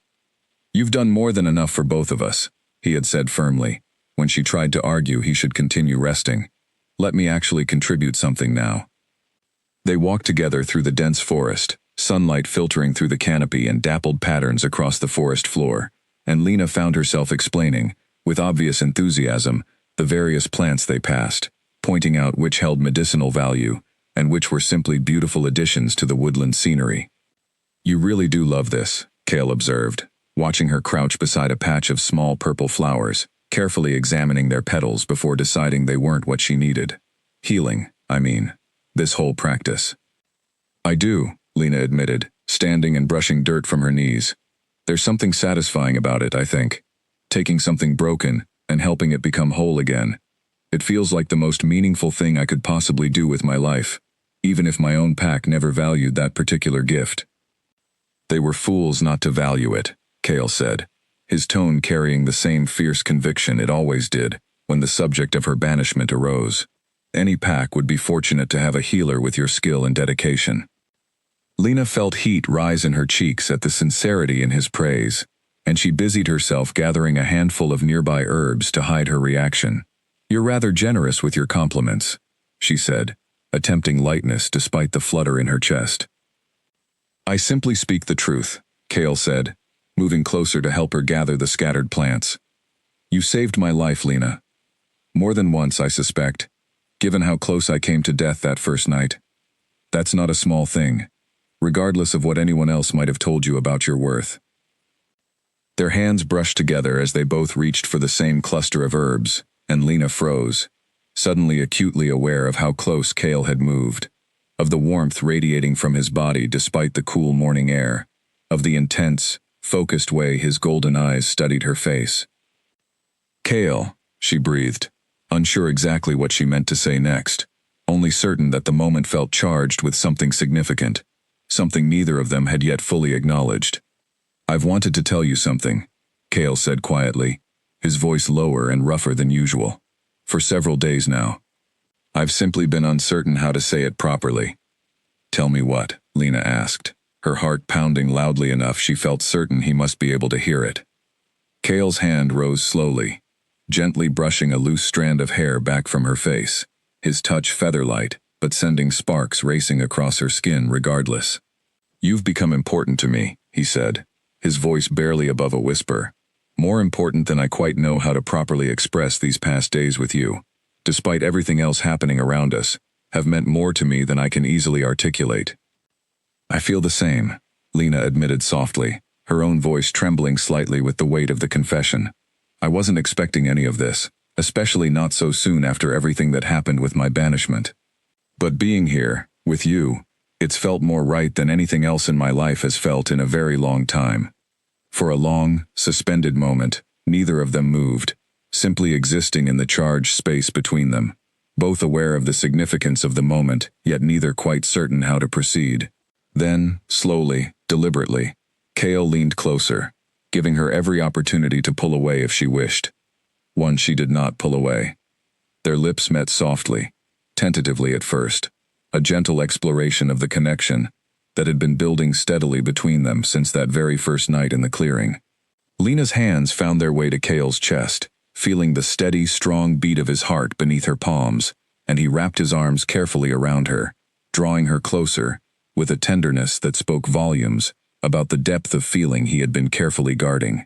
[SPEAKER 1] "You've done more than enough for both of us," he had said firmly, when she tried to argue he should continue resting. "Let me actually contribute something now." They walked together through the dense forest, sunlight filtering through the canopy and dappled patterns across the forest floor, and Lena found herself explaining, with obvious enthusiasm, the various plants they passed, pointing out which held medicinal value and which were simply beautiful additions to the woodland scenery. "You really do love this," Cale observed, watching her crouch beside a patch of small purple flowers, carefully examining their petals before deciding they weren't what she needed. "Healing, I mean. This whole practice." "I do," Lena admitted, standing and brushing dirt from her knees. "There's something satisfying about it, I think. Taking something broken and helping it become whole again. It feels like the most meaningful thing I could possibly do with my life, even if my own pack never valued that particular gift." "They were fools not to value it," Cale said, his tone carrying the same fierce conviction it always did when the subject of her banishment arose. "Any pack would be fortunate to have a healer with your skill and dedication." Lena felt heat rise in her cheeks at the sincerity in his praise, and she busied herself gathering a handful of nearby herbs to hide her reaction. "You're rather generous with your compliments," she said, attempting lightness despite the flutter in her chest. "I simply speak the truth," Cale said, moving closer to help her gather the scattered plants. "You saved my life, Lena. More than once, I suspect, given how close I came to death that first night. That's not a small thing, regardless of what anyone else might have told you about your worth." Their hands brushed together as they both reached for the same cluster of herbs, and Lena froze, suddenly acutely aware of how close Cale had moved, of the warmth radiating from his body despite the cool morning air, of the intense, focused way his golden eyes studied her face. "Cale," she breathed, unsure exactly what she meant to say next, only certain that the moment felt charged with something significant, something neither of them had yet fully acknowledged. "I've wanted to tell you something," Cale said quietly, his voice lower and rougher than usual. "For several days now. I've simply been uncertain how to say it properly." "Tell me what?" Lena asked, her heart pounding loudly enough she felt certain he must be able to hear it. Cale's hand rose slowly, gently brushing a loose strand of hair back from her face, his touch feather-light, but sending sparks racing across her skin regardless. "You've become important to me," he said, his voice barely above a whisper. "More important than I quite know how to properly express these past days with you, despite everything else happening around us, have meant more to me than I can easily articulate." "I feel the same," Lena admitted softly, her own voice trembling slightly with the weight of the confession. "I wasn't expecting any of this, especially not so soon after everything that happened with my banishment. But being here, with you, it's felt more right than anything else in my life has felt in a very long time." For a long, suspended moment, neither of them moved, simply existing in the charged space between them, both aware of the significance of the moment, yet neither quite certain how to proceed. Then, slowly, deliberately, Cale leaned closer, giving her every opportunity to pull away if she wished. One she did not pull away. Their lips met softly, tentatively at first, a gentle exploration of the connection that had been building steadily between them since that very first night in the clearing. Lena's hands found their way to Cale's chest, feeling the steady, strong beat of his heart beneath her palms, and he wrapped his arms carefully around her, drawing her closer, with a tenderness that spoke volumes about the depth of feeling he had been carefully guarding.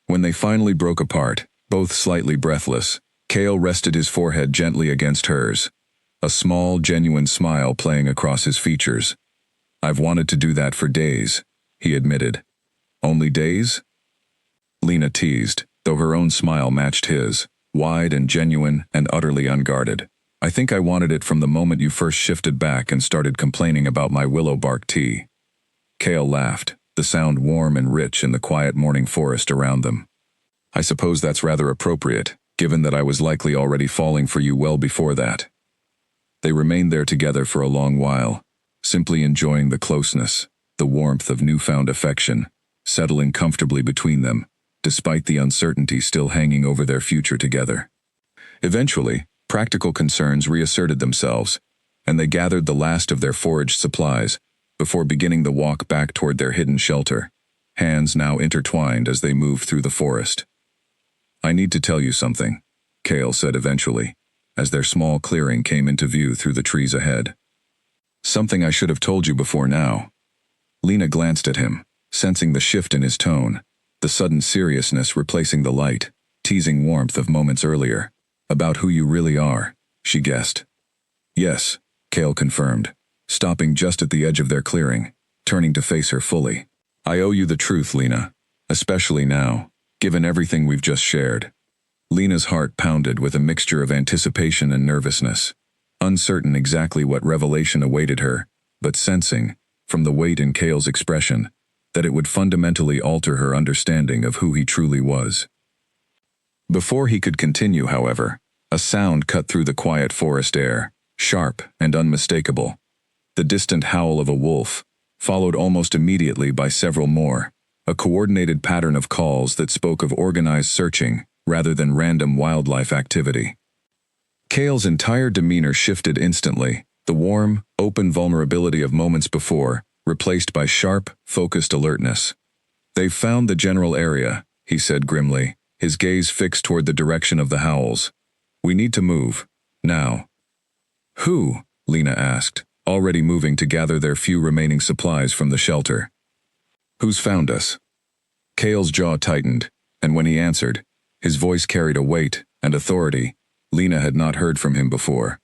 [SPEAKER 1] When they finally broke apart, both slightly breathless, Cale rested his forehead gently against hers, a small, genuine smile playing across his features. "I've wanted to do that for days," he admitted. "Only days?" Lena teased, though her own smile matched his, wide and genuine and utterly unguarded. "I think I wanted it from the moment you first shifted back and started complaining about my willow bark tea." Cale laughed, the sound warm and rich in the quiet morning forest around them. "I suppose that's rather appropriate, given that I was likely already falling for you well before that." They remained there together for a long while, simply enjoying the closeness, the warmth of newfound affection, settling comfortably between them, despite the uncertainty still hanging over their future together. Eventually, practical concerns reasserted themselves, and they gathered the last of their foraged supplies before beginning the walk back toward their hidden shelter, hands now intertwined as they moved through the forest. "I need to tell you something," Cale said eventually, as their small clearing came into view through the trees ahead. "Something I should have told you before now. Lena glanced at him, sensing the shift in his tone, the sudden seriousness replacing the light, teasing warmth of moments earlier. About who you really are, she guessed. Yes, Cale confirmed, stopping just at the edge of their clearing, turning to face her fully. I owe you the truth, Lena, especially now, given everything we've just shared. Lena's heart pounded with a mixture of anticipation and nervousness, uncertain exactly what revelation awaited her, but sensing, from the weight in Cale's expression, that it would fundamentally alter her understanding of who he truly was. Before he could continue, however, a sound cut through the quiet forest air, sharp and unmistakable. The distant howl of a wolf, followed almost immediately by several more, a coordinated pattern of calls that spoke of organized searching rather than random wildlife activity. Cale's entire demeanor shifted instantly, the warm, open vulnerability of moments before, replaced by sharp, focused alertness. They've found the general area, he said grimly, his gaze fixed toward the direction of the howls. We need to move. Now. Who? Lena asked, already moving to gather their few remaining supplies from the shelter. Who's found us? Cale's jaw tightened, and when he answered, his voice carried a weight and authority Lena had not heard from him before,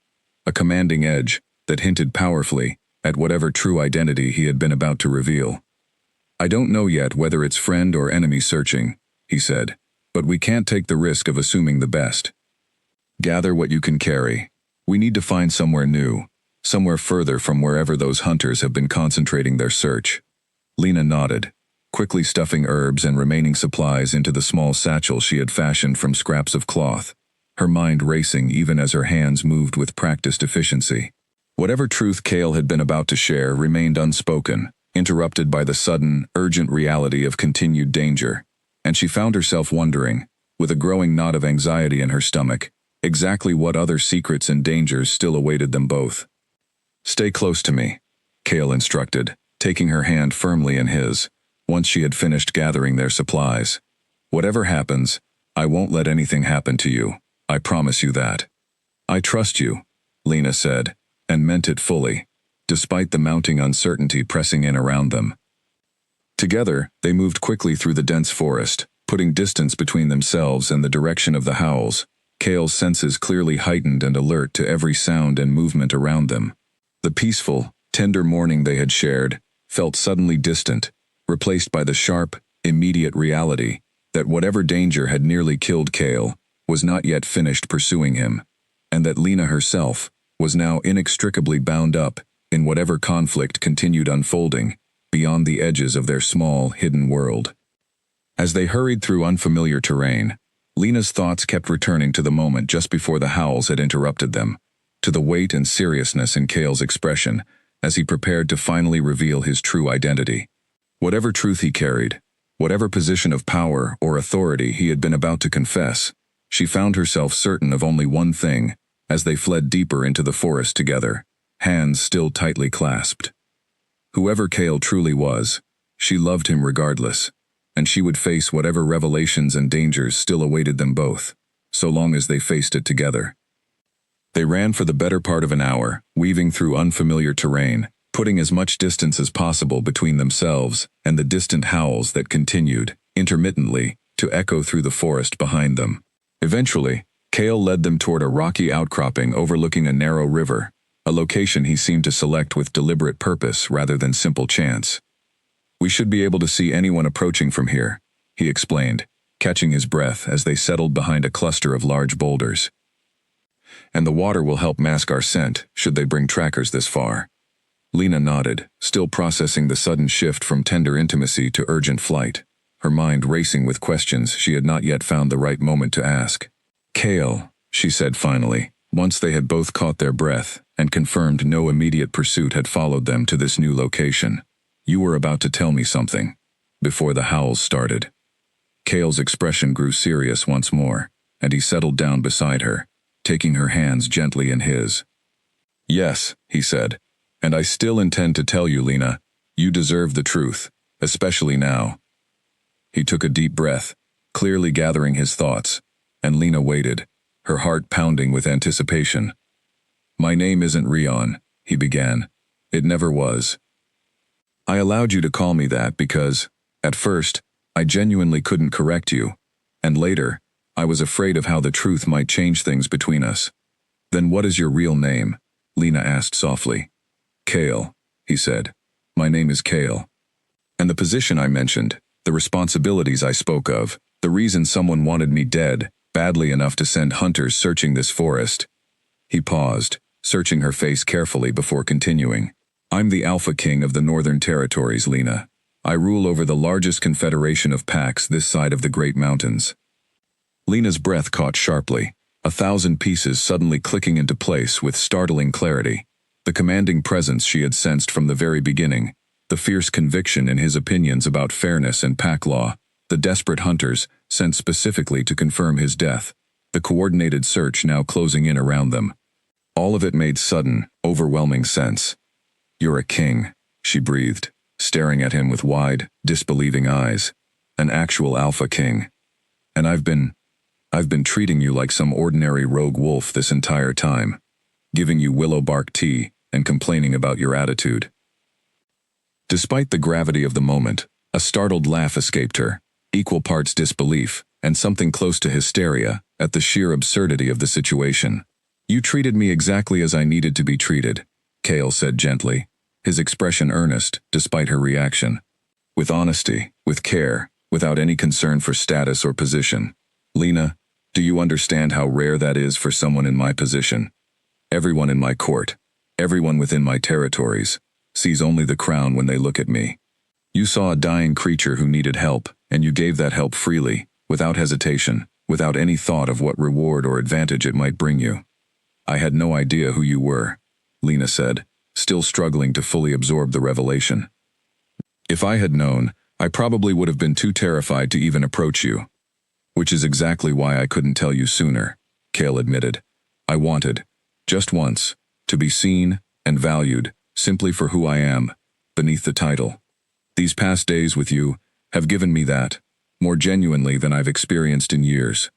[SPEAKER 1] a commanding edge that hinted powerfully at whatever true identity he had been about to reveal. I don't know yet whether it's friend or enemy searching, he said, but we can't take the risk of assuming the best. Gather what you can carry. We need to find somewhere new, somewhere further from wherever those hunters have been concentrating their search. Lena nodded, quickly stuffing herbs and remaining supplies into the small satchel she had fashioned from scraps of cloth, her mind racing even as her hands moved with practiced efficiency. Whatever truth Cale had been about to share remained unspoken, interrupted by the sudden, urgent reality of continued danger, and she found herself wondering, with a growing knot of anxiety in her stomach, exactly what other secrets and dangers still awaited them both. Stay close to me, Cale instructed, taking her hand firmly in his, once she had finished gathering their supplies. Whatever happens, I won't let anything happen to you, I promise you that. I trust you, Lena said, and meant it fully, despite the mounting uncertainty pressing in around them. Together, they moved quickly through the dense forest, putting distance between themselves and the direction of the howls, Cale's senses clearly heightened and alert to every sound and movement around them. The peaceful, tender morning they had shared felt suddenly distant, replaced by the sharp, immediate reality that whatever danger had nearly killed Cale was not yet finished pursuing him, and that Lena herself was now inextricably bound up in whatever conflict continued unfolding beyond the edges of their small, hidden world. As they hurried through unfamiliar terrain, Lena's thoughts kept returning to the moment just before the howls had interrupted them, to the weight and seriousness in Cale's expression as he prepared to finally reveal his true identity. Whatever truth he carried, whatever position of power or authority he had been about to confess, she found herself certain of only one thing as they fled deeper into the forest together, hands still tightly clasped. Whoever Cale truly was, she loved him regardless, and she would face whatever revelations and dangers still awaited them both, so long as they faced it together. They ran for the better part of an hour, weaving through unfamiliar terrain, putting as much distance as possible between themselves and the distant howls that continued, intermittently, to echo through the forest behind them. Eventually, Cale led them toward a rocky outcropping overlooking a narrow river, a location he seemed to select with deliberate purpose rather than simple chance. We should be able to see anyone approaching from here, he explained, catching his breath as they settled behind a cluster of large boulders. And the water will help mask our scent should they bring trackers this far. Lena nodded, still processing the sudden shift from tender intimacy to urgent flight, her mind racing with questions she had not yet found the right moment to ask. Cale, she said finally, once they had both caught their breath and confirmed no immediate pursuit had followed them to this new location. You were about to tell me something, before the howls started. Cale's expression grew serious once more, and he settled down beside her, taking her hands gently in his. Yes, he said, and I still intend to tell you, Lena, you deserve the truth, especially now. He took a deep breath, clearly gathering his thoughts, and Lena waited, her heart pounding with anticipation. My name isn't Rion, he began. It never was. I allowed you to call me that because, at first, I genuinely couldn't correct you, and later, I was afraid of how the truth might change things between us. Then what is your real name? Lena asked softly. Kale, he said. My name is Kale. And the position I mentioned, the responsibilities I spoke of, the reason someone wanted me dead, badly enough to send hunters searching this forest. He paused, searching her face carefully before continuing. I'm the Alpha King of the Northern Territories, Lena. I rule over the largest confederation of packs this side of the Great Mountains. Lena's breath caught sharply, 1,000 pieces suddenly clicking into place with startling clarity. The commanding presence she had sensed from the very beginning, the fierce conviction in his opinions about fairness and pack law, the desperate hunters sent specifically to confirm his death, the coordinated search now closing in around them. All of it made sudden, overwhelming sense. You're a king, she breathed, staring at him with wide, disbelieving eyes. An actual Alpha King. And I've been treating you like some ordinary rogue wolf this entire time, giving you willow bark tea and complaining about your attitude. Despite the gravity of the moment, a startled laugh escaped her, equal parts disbelief and something close to hysteria at the sheer absurdity of the situation. You treated me exactly as I needed to be treated, Kale said gently, his expression earnest despite her reaction. With honesty, with care, without any concern for status or position. Lena, do you understand how rare that is for someone in my position? Everyone in my court, everyone within my territories, sees only the crown when they look at me. You saw a dying creature who needed help, and you gave that help freely, without hesitation, without any thought of what reward or advantage it might bring you. I had no idea who you were, Lena said, still struggling to fully absorb the revelation. If I had known, I probably would have been too terrified to even approach you. Which is exactly why I couldn't tell you sooner, Kale admitted. I wanted, just once, to be seen and valued simply for who I am, beneath the title. These past days with you have given me that, more genuinely than I've experienced in years.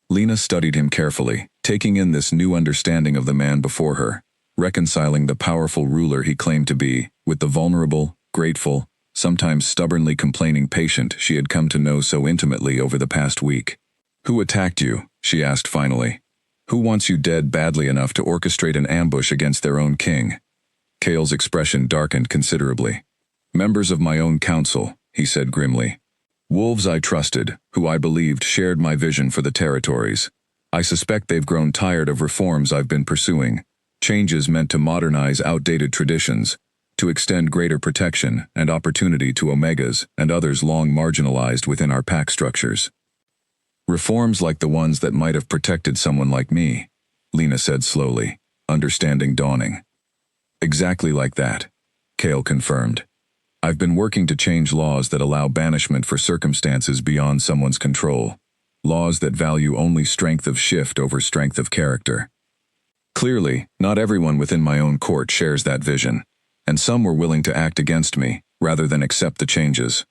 [SPEAKER 1] Lena studied him carefully, taking in this new understanding of the man before her, reconciling the powerful ruler he claimed to be with the vulnerable, grateful, sometimes stubbornly complaining patient she had come to know so intimately over the past week. Who attacked you? She asked finally. Who wants you dead badly enough to orchestrate an ambush against their own king? Kale's expression darkened considerably. Members of my own council, he said grimly. Wolves I trusted, who I believed shared my vision for the territories. I suspect they've grown tired of reforms I've been pursuing, changes meant to modernize outdated traditions, to extend greater protection and opportunity to Omegas and others long marginalized within our pack structures. Reforms like the ones that might have protected someone like me, Lena said slowly, understanding dawning. Exactly like that, Kale confirmed. I've been working to change laws that allow banishment for circumstances beyond someone's control, laws that value only strength of shift over strength of character. Clearly, not everyone within my own court shares that vision, and some were willing to act against me, rather than accept the changes.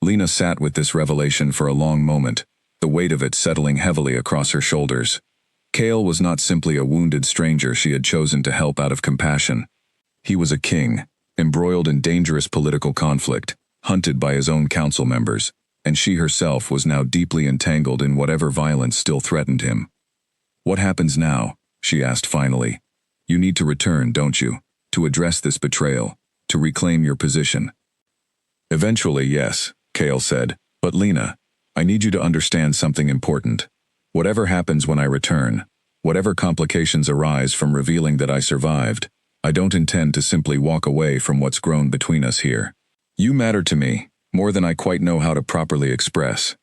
[SPEAKER 1] Lena sat with this revelation for a long moment, the weight of it settling heavily across her shoulders. Kale was not simply a wounded stranger she had chosen to help out of compassion. He was a king, embroiled in dangerous political conflict, hunted by his own council members, and she herself was now deeply entangled in whatever violence still threatened him. What happens now? She asked finally. You need to return, don't you? To address this betrayal, to reclaim your position. Eventually, yes, Kale said, but Lena, I need you to understand something important. Whatever happens when I return, whatever complications arise from revealing that I survived, I don't intend to simply walk away from what's grown between us here. You matter to me, more than I quite know how to properly express.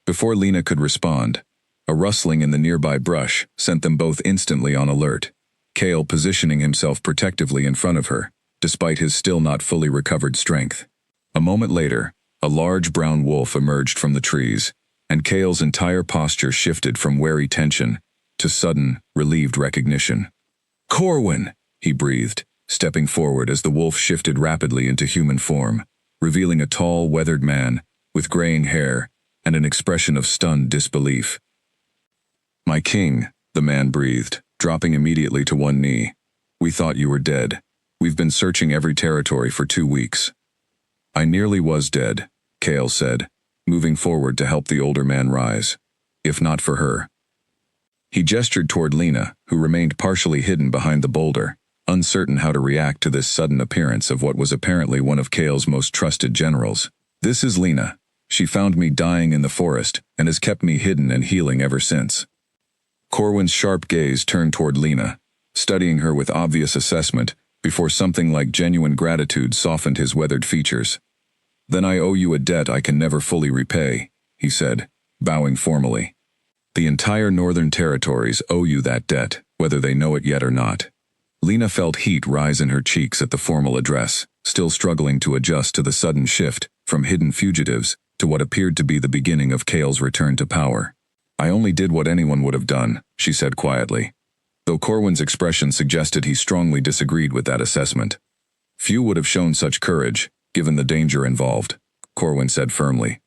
[SPEAKER 1] Before Lena could respond, a rustling in the nearby brush sent them both instantly on alert, Kale positioning himself protectively in front of her, despite his still not fully recovered strength. A moment later, a large brown wolf emerged from the trees, and Kale's entire posture shifted from wary tension to sudden, relieved recognition. Corwin! He breathed, stepping forward as the wolf shifted rapidly into human form, revealing a tall, weathered man with graying hair and an expression of stunned disbelief. My king, the man breathed, dropping immediately to one knee. We thought you were dead. We've been searching every territory for 2 weeks. I nearly was dead, Kale said, moving forward to help the older man rise. If not for her. He gestured toward Lena, who remained partially hidden behind the boulder, uncertain how to react to this sudden appearance of what was apparently one of Kale's most trusted generals. This is Lena. She found me dying in the forest and has kept me hidden and healing ever since. Corwin's sharp gaze turned toward Lena, studying her with obvious assessment before something like genuine gratitude softened his weathered features. Then I owe you a debt I can never fully repay, he said, bowing formally. The entire Northern Territories owe you that debt, whether they know it yet or not. Lena felt heat rise in her cheeks at the formal address, still struggling to adjust to the sudden shift from hidden fugitives to what appeared to be the beginning of Kale's return to power. I only did what anyone would have done, she said quietly, though Corwin's expression suggested he strongly disagreed with that assessment. Few would have shown such courage, given the danger involved, Corwin said firmly.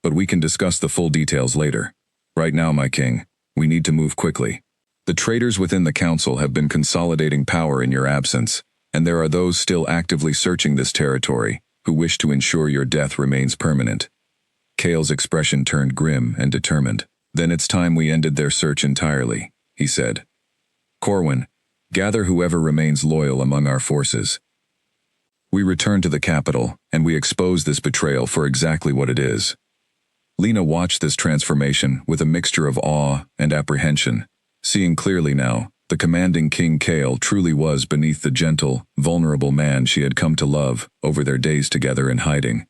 [SPEAKER 1] But we can discuss the full details later. Right now, my king, we need to move quickly. The traitors within the council have been consolidating power in your absence, and there are those still actively searching this territory who wish to ensure your death remains permanent. Kale's expression turned grim and determined. Then it's time we ended their search entirely, he said. Corwin, gather whoever remains loyal among our forces. We return to the capital, and we expose this betrayal for exactly what it is. Lena watched this transformation with a mixture of awe and apprehension. Seeing clearly now, the commanding King Kale truly was beneath the gentle, vulnerable man she had come to love over their days together in hiding.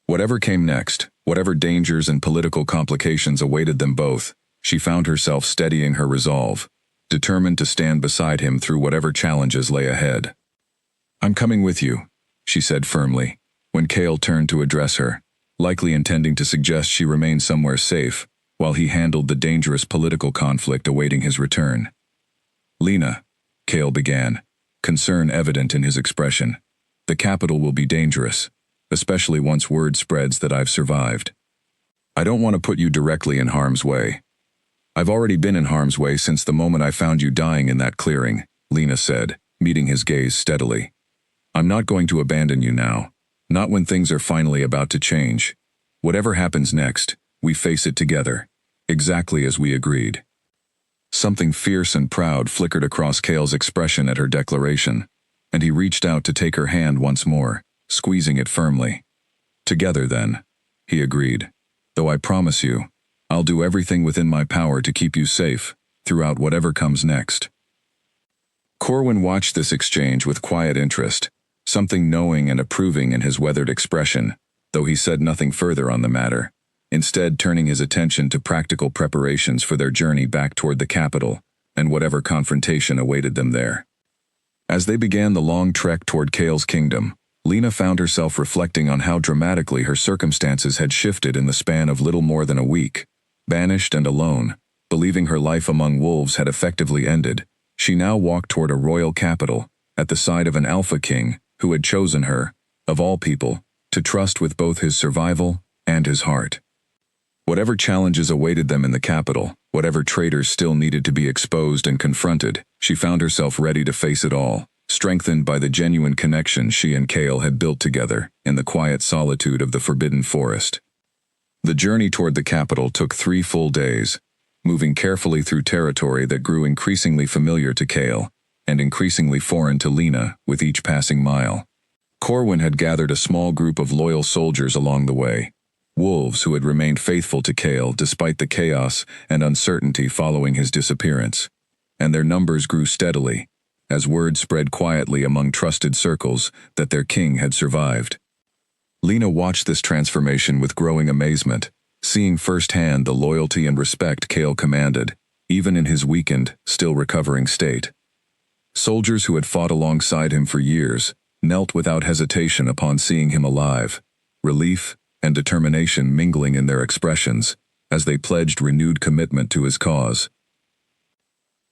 [SPEAKER 1] Whatever came next, whatever dangers and political complications awaited them both, she found herself steadying her resolve, determined to stand beside him through whatever challenges lay ahead. I'm coming with you, she said firmly, when Kale turned to address her, likely intending to suggest she remain somewhere safe, while he handled the dangerous political conflict awaiting his return. Lena, Kale began, concern evident in his expression. The capital will be dangerous, especially once word spreads that I've survived. I don't want to put you directly in harm's way. I've already been in harm's way since the moment I found you dying in that clearing, Lena said, meeting his gaze steadily. I'm not going to abandon you now, not when things are finally about to change. Whatever happens next, we face it together, exactly as we agreed. Something fierce and proud flickered across Kale's expression at her declaration, and he reached out to take her hand once more, squeezing it firmly. Together then, he agreed, though I promise you, I'll do everything within my power to keep you safe throughout whatever comes next. Corwin watched this exchange with quiet interest, something knowing and approving in his weathered expression, though he said nothing further on the matter, instead turning his attention to practical preparations for their journey back toward the capital and whatever confrontation awaited them there. As they began the long trek toward Kale's kingdom, Lena found herself reflecting on how dramatically her circumstances had shifted in the span of little more than a week. Banished and alone, believing her life among wolves had effectively ended, she now walked toward a royal capital, at the side of an alpha king who had chosen her, of all people, to trust with both his survival and his heart. Whatever challenges awaited them in the capital, whatever traitors still needed to be exposed and confronted, she found herself ready to face it all, strengthened by the genuine connection she and Kale had built together in the quiet solitude of the Forbidden Forest. The journey toward the capital took 3 full days, moving carefully through territory that grew increasingly familiar to Kale and increasingly foreign to Lena with each passing mile. Corwin had gathered a small group of loyal soldiers along the way, wolves who had remained faithful to Kale despite the chaos and uncertainty following his disappearance, and their numbers grew steadily, as word spread quietly among trusted circles that their king had survived. Lena watched this transformation with growing amazement, seeing firsthand the loyalty and respect Kale commanded, even in his weakened, still recovering state. Soldiers who had fought alongside him for years knelt without hesitation upon seeing him alive, relief and determination mingling in their expressions as they pledged renewed commitment to his cause.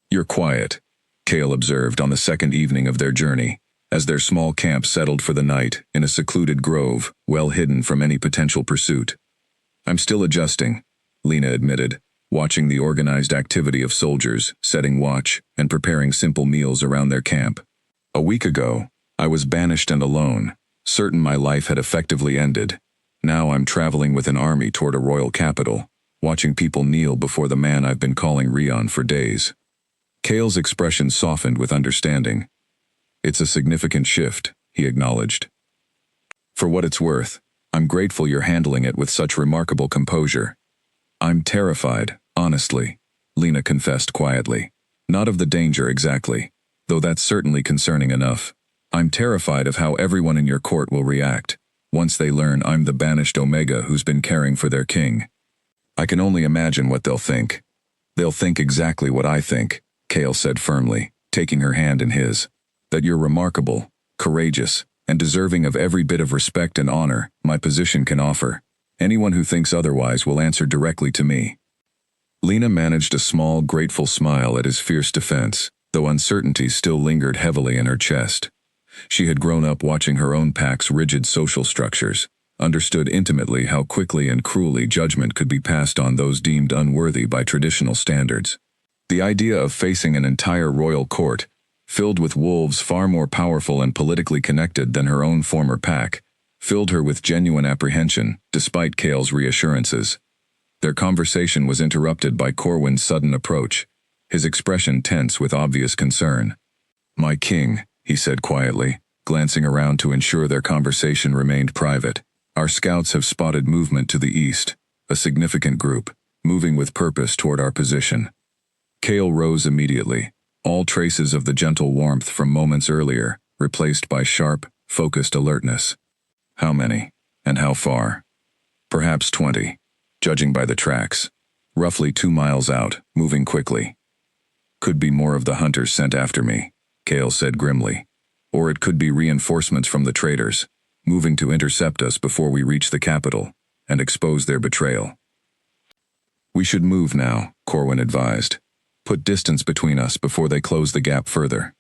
[SPEAKER 1] "You're quiet," Kale observed on the second evening of their journey, as their small camp settled for the night in a secluded grove, well hidden from any potential pursuit. "I'm still adjusting," Lena admitted, watching the organized activity of soldiers, setting watch, and preparing simple meals around their camp. "A week ago, I was banished and alone, certain my life had effectively ended. Now I'm traveling with an army toward a royal capital, watching people kneel before the man I've been calling Rion for days. Kale's expression softened with understanding. It's a significant shift, he acknowledged. For what it's worth, I'm grateful you're handling it with such remarkable composure. I'm terrified, honestly, Lena confessed quietly. Not of the danger exactly, though that's certainly concerning enough. I'm terrified of how everyone in your court will react, once they learn I'm the banished Omega who's been caring for their king. I can only imagine what they'll think. They'll think exactly what I think, Kale said firmly, taking her hand in his. That you're remarkable, courageous, and deserving of every bit of respect and honor my position can offer. Anyone who thinks otherwise will answer directly to me. Lena managed a small, grateful smile at his fierce defense, though uncertainty still lingered heavily in her chest. She had grown up watching her own pack's rigid social structures, understood intimately how quickly and cruelly judgment could be passed on those deemed unworthy by traditional standards. The idea of facing an entire royal court, filled with wolves far more powerful and politically connected than her own former pack, filled her with genuine apprehension, despite Kale's reassurances. Their conversation was interrupted by Corwin's sudden approach, his expression tense with obvious concern. "My king," he said quietly, glancing around to ensure their conversation remained private. "Our scouts have spotted movement to the east, a significant group, moving with purpose toward our position." Kale rose immediately, all traces of the gentle warmth from moments earlier, replaced by sharp, focused alertness. "How many? And how far?" "Perhaps 20, judging by the tracks. Roughly 2 miles out, moving quickly." "Could be more of the hunters sent after me," Kale said grimly. "Or it could be reinforcements from the traitors, moving to intercept us before we reach the capital, and expose their betrayal." "We should move now," Corwin advised. "Put distance between us before they close the gap further."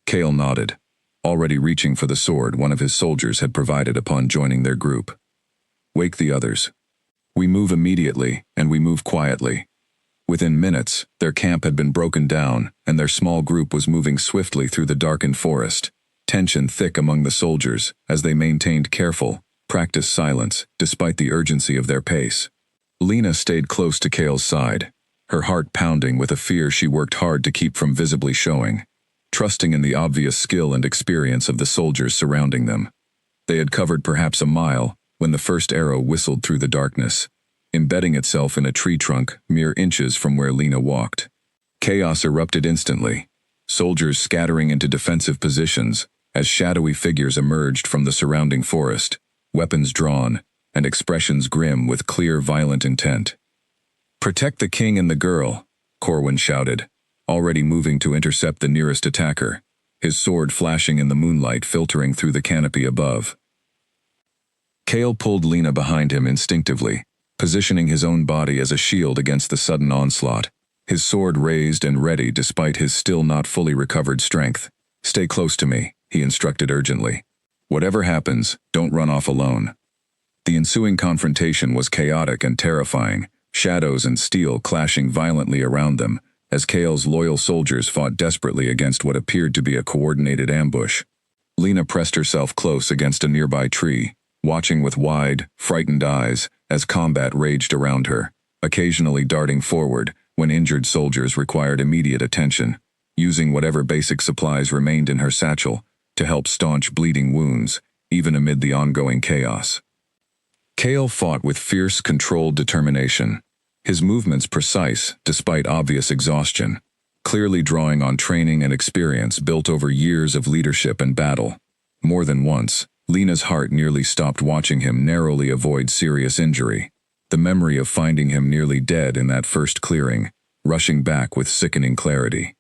[SPEAKER 1] Kale nodded, already reaching for the sword one of his soldiers had provided upon joining their group. "Wake the others." "We move immediately, and we move quietly." Within minutes, their camp had been broken down, and their small group was moving swiftly through the darkened forest, tension thick among the soldiers as they maintained careful, practiced silence despite the urgency of their pace. Lena stayed close to Kale's side, her heart pounding with a fear she worked hard to keep from visibly showing, trusting in the obvious skill and experience of the soldiers surrounding them. They had covered perhaps a mile when the first arrow whistled through the darkness, embedding itself in a tree trunk mere inches from where Lena walked. Chaos erupted instantly, soldiers scattering into defensive positions as shadowy figures emerged from the surrounding forest, weapons drawn, and expressions grim with clear violent intent. "Protect the king and the girl," Corwin shouted, already moving to intercept the nearest attacker, his sword flashing in the moonlight filtering through the canopy above. Kale pulled Lena behind him instinctively, positioning his own body as a shield against the sudden onslaught, his sword raised and ready despite his still not fully recovered strength. "Stay close to me," he instructed urgently. "Whatever happens, don't run off alone." The ensuing confrontation was chaotic and terrifying, shadows and steel clashing violently around them, as Kale's loyal soldiers fought desperately against what appeared to be a coordinated ambush. Lena pressed herself close against a nearby tree, watching with wide, frightened eyes as combat raged around her, occasionally darting forward when injured soldiers required immediate attention, using whatever basic supplies remained in her satchel to help staunch bleeding wounds, even amid the ongoing chaos. Kale fought with fierce, controlled determination, his movements precise despite obvious exhaustion, clearly drawing on training and experience built over years of leadership and battle. More than once, Lena's heart nearly stopped watching him narrowly avoid serious injury, the memory of finding him nearly dead in that first clearing, rushing back with sickening clarity.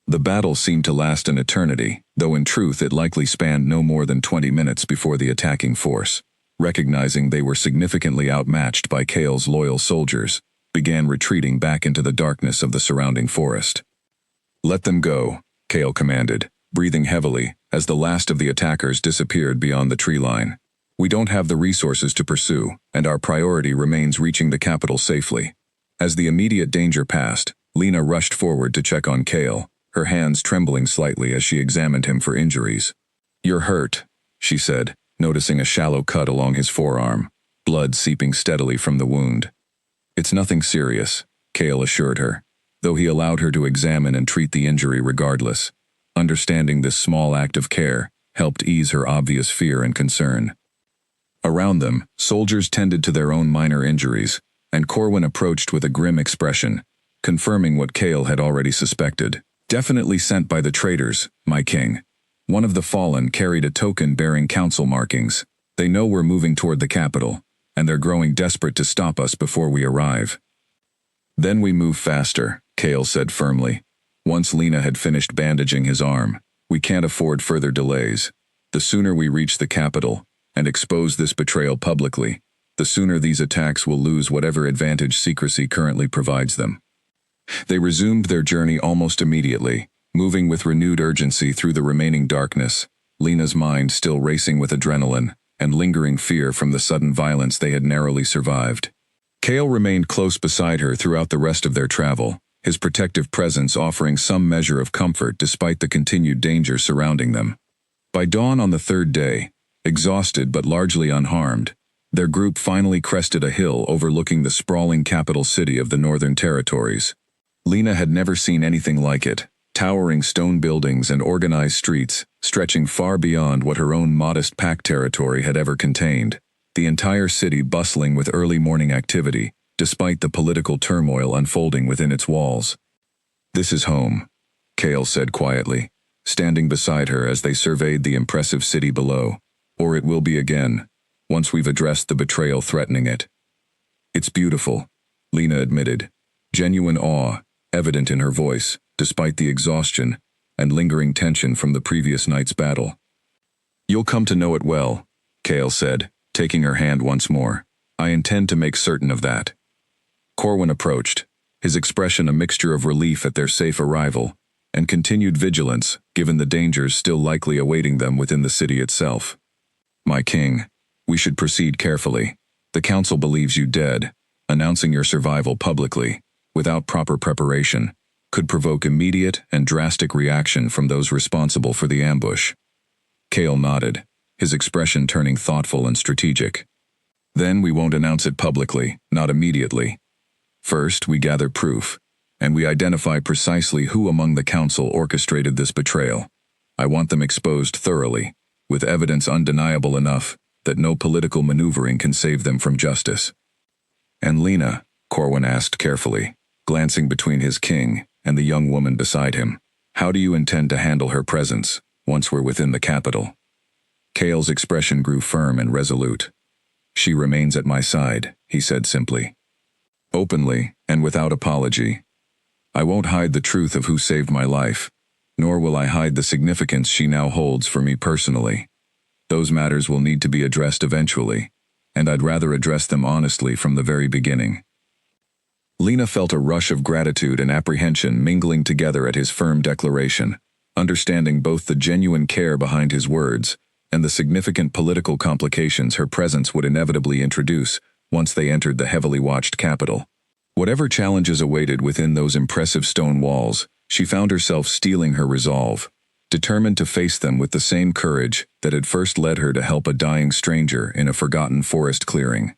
[SPEAKER 1] The battle seemed to last an eternity, though in truth it likely spanned no more than 20 minutes before the attacking force, recognizing they were significantly outmatched by Kale's loyal soldiers, began retreating back into the darkness of the surrounding forest. "Let them go," Kale commanded, breathing heavily as the last of the attackers disappeared beyond the tree line. "We don't have the resources to pursue, and our priority remains reaching the capital safely." As the immediate danger passed, Lena rushed forward to check on Kale, her hands trembling slightly as she examined him for injuries. "You're hurt," she said, noticing a shallow cut along his forearm, blood seeping steadily from the wound. "It's nothing serious," Cale assured her, though he allowed her to examine and treat the injury regardless. Understanding this small act of care helped ease her obvious fear and concern. Around them, soldiers tended to their own minor injuries, and Corwin approached with a grim expression, confirming what Cale had already suspected. "Definitely sent by the traitors, my king. One of the fallen carried a token bearing council markings. They know we're moving toward the capital, and they're growing desperate to stop us before we arrive." "Then we move faster," Cale said firmly. Once Lena had finished bandaging his arm, "We can't afford further delays. The sooner we reach the capital and expose this betrayal publicly, the sooner these attacks will lose whatever advantage secrecy currently provides them." They resumed their journey almost immediately, moving with renewed urgency through the remaining darkness, Lena's mind still racing with adrenaline and lingering fear from the sudden violence they had narrowly survived. Cale remained close beside her throughout the rest of their travel, his protective presence offering some measure of comfort despite the continued danger surrounding them. By dawn on the third day, exhausted but largely unharmed, their group finally crested a hill overlooking the sprawling capital city of the Northern Territories. Lena had never seen anything like it, towering stone buildings and organized streets, stretching far beyond what her own modest pack territory had ever contained, the entire city bustling with early morning activity, despite the political turmoil unfolding within its walls. "This is home," Cale said quietly, standing beside her as they surveyed the impressive city below. "Or it will be again, once we've addressed the betrayal threatening it." "It's beautiful," Lena admitted, genuine awe evident in her voice, despite the exhaustion and lingering tension from the previous night's battle. "You'll come to know it well," Cale said, taking her hand once more. "I intend to make certain of that." Corwin approached, his expression a mixture of relief at their safe arrival and continued vigilance given the dangers still likely awaiting them within the city itself. "My king, we should proceed carefully. The council believes you dead. Announcing your survival publicly, without proper preparation, could provoke immediate and drastic reaction from those responsible for the ambush." Cale nodded, his expression turning thoughtful and strategic. "Then we won't announce it publicly, not immediately. First, we gather proof, and we identify precisely who among the council orchestrated this betrayal. I want them exposed thoroughly, with evidence undeniable enough that no political maneuvering can save them from justice." "And Lena?" Corwin asked carefully, glancing between his king and the young woman beside him. "How do you intend to handle her presence, once we're within the capital?" Cale's expression grew firm and resolute. "She remains at my side," he said simply. "Openly, and without apology. I won't hide the truth of who saved my life, nor will I hide the significance she now holds for me personally. Those matters will need to be addressed eventually, and I'd rather address them honestly from the very beginning." Lena felt a rush of gratitude and apprehension mingling together at his firm declaration, understanding both the genuine care behind his words and the significant political complications her presence would inevitably introduce once they entered the heavily watched capital. Whatever challenges awaited within those impressive stone walls, she found herself steeling her resolve, determined to face them with the same courage that had first led her to help a dying stranger in a forgotten forest clearing.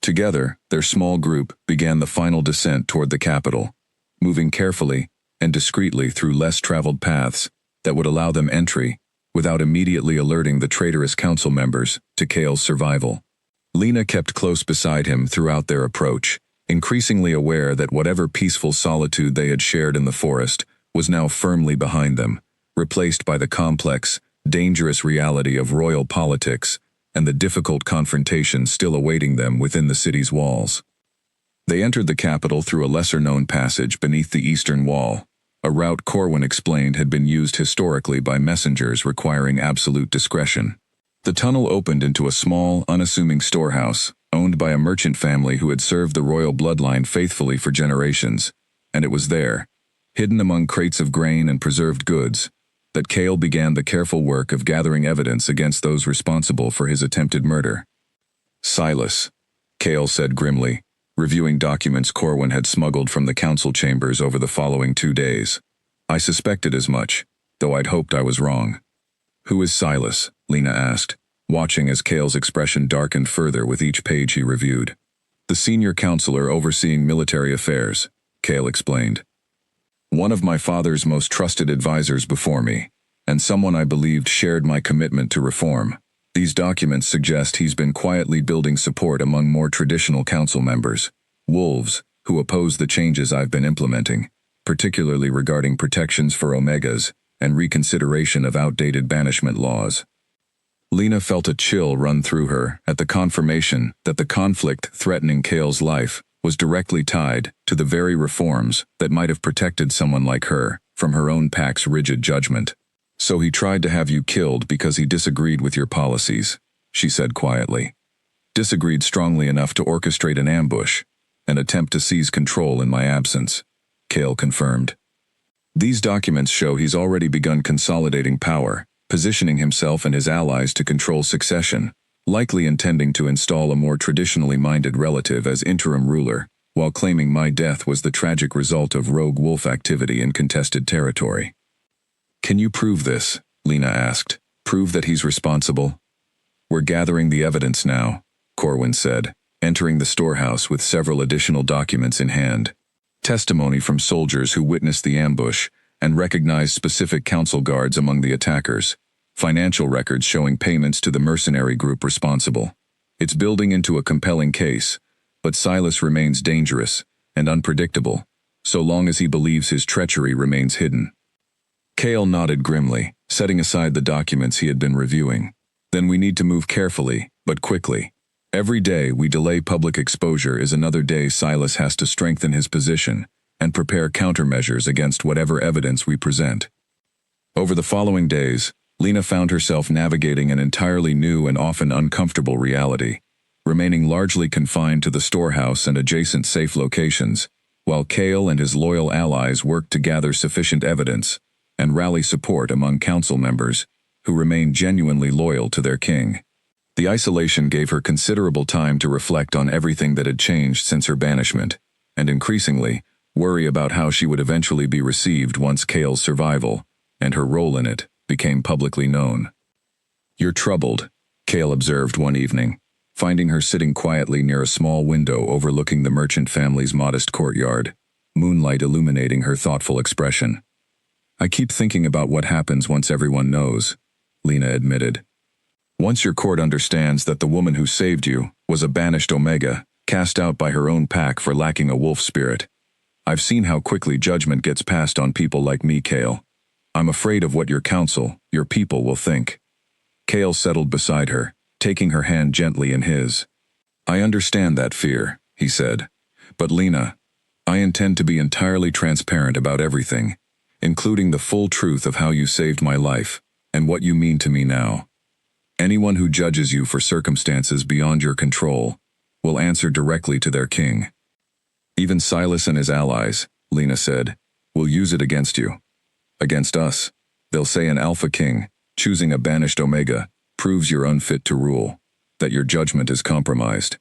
[SPEAKER 1] Together, their small group began the final descent toward the capital, moving carefully and discreetly through less traveled paths that would allow them entry without immediately alerting the traitorous council members to Cale's survival. Lena kept close beside him throughout their approach, increasingly aware that whatever peaceful solitude they had shared in the forest was now firmly behind them, replaced by the complex, dangerous reality of royal politics and the difficult confrontation still awaiting them within the city's walls. They entered the capital through a lesser-known passage beneath the eastern wall, a route Corwin explained had been used historically by messengers requiring absolute discretion. The tunnel opened into a small, unassuming storehouse, owned by a merchant family who had served the royal bloodline faithfully for generations, and it was there, hidden among crates of grain and preserved goods, that Cale began the careful work of gathering evidence against those responsible for his attempted murder. "Silas," Cale said grimly, reviewing documents Corwin had smuggled from the council chambers over the following 2 days. "I suspected as much, though I'd hoped I was wrong. Who is Silas? Lena asked, watching as Kale's expression darkened further with each page he reviewed. The senior counselor overseeing military affairs, Kale explained. One of my father's most trusted advisors before me, and someone I believed shared my commitment to reform. These documents suggest he's been quietly building support among more traditional council members, wolves, who oppose the changes I've been implementing, particularly regarding protections for omegas and reconsideration of outdated banishment laws. Lena felt a chill run through her at the confirmation that the conflict threatening Kale's life was directly tied to the very reforms that might have protected someone like her from her own pack's rigid judgment. So he tried to have you killed because he disagreed with your policies, she said quietly. Disagreed strongly enough to orchestrate an ambush, an attempt to seize control in my absence, Kale confirmed. These documents show he's already begun consolidating power, positioning himself and his allies to control succession, likely intending to install a more traditionally minded relative as interim ruler, while claiming my death was the tragic result of rogue wolf activity in contested territory. Can you prove this? Lena asked. Prove that he's responsible? We're gathering the evidence now, Corwin said, entering the storehouse with several additional documents in hand. Testimony from soldiers who witnessed the ambush and recognized specific council guards among the attackers. Financial records showing payments to the mercenary group responsible. It's building into a compelling case, but Silas remains dangerous and unpredictable, so long as he believes his treachery remains hidden. Kale nodded grimly, setting aside the documents he had been reviewing. Then we need to move carefully, but quickly. Every day we delay public exposure is another day Silas has to strengthen his position and prepare countermeasures against whatever evidence we present. Over the following days, Lena found herself navigating an entirely new and often uncomfortable reality, remaining largely confined to the storehouse and adjacent safe locations, while Kale and his loyal allies worked to gather sufficient evidence and rally support among council members who remained genuinely loyal to their king. The isolation gave her considerable time to reflect on everything that had changed since her banishment, and increasingly, worry about how she would eventually be received once Kale's survival, and her role in it, became publicly known. You're troubled, Kale observed one evening, finding her sitting quietly near a small window overlooking the merchant family's modest courtyard, moonlight illuminating her thoughtful expression. I keep thinking about what happens once everyone knows, Lena admitted. Once your court understands that the woman who saved you was a banished Omega, cast out by her own pack for lacking a wolf spirit. I've seen how quickly judgment gets passed on people like me, Kale. I'm afraid of what your council, your people will think. Kale settled beside her, taking her hand gently in his. I understand that fear, he said. But Lena, I intend to be entirely transparent about everything, including the full truth of how you saved my life and what you mean to me now. Anyone who judges you for circumstances beyond your control will answer directly to their king. Even Silas and his allies, Lena said, will use it against you. Against us, they'll say an alpha king, choosing a banished Omega, proves you're unfit to rule, that your judgment is compromised.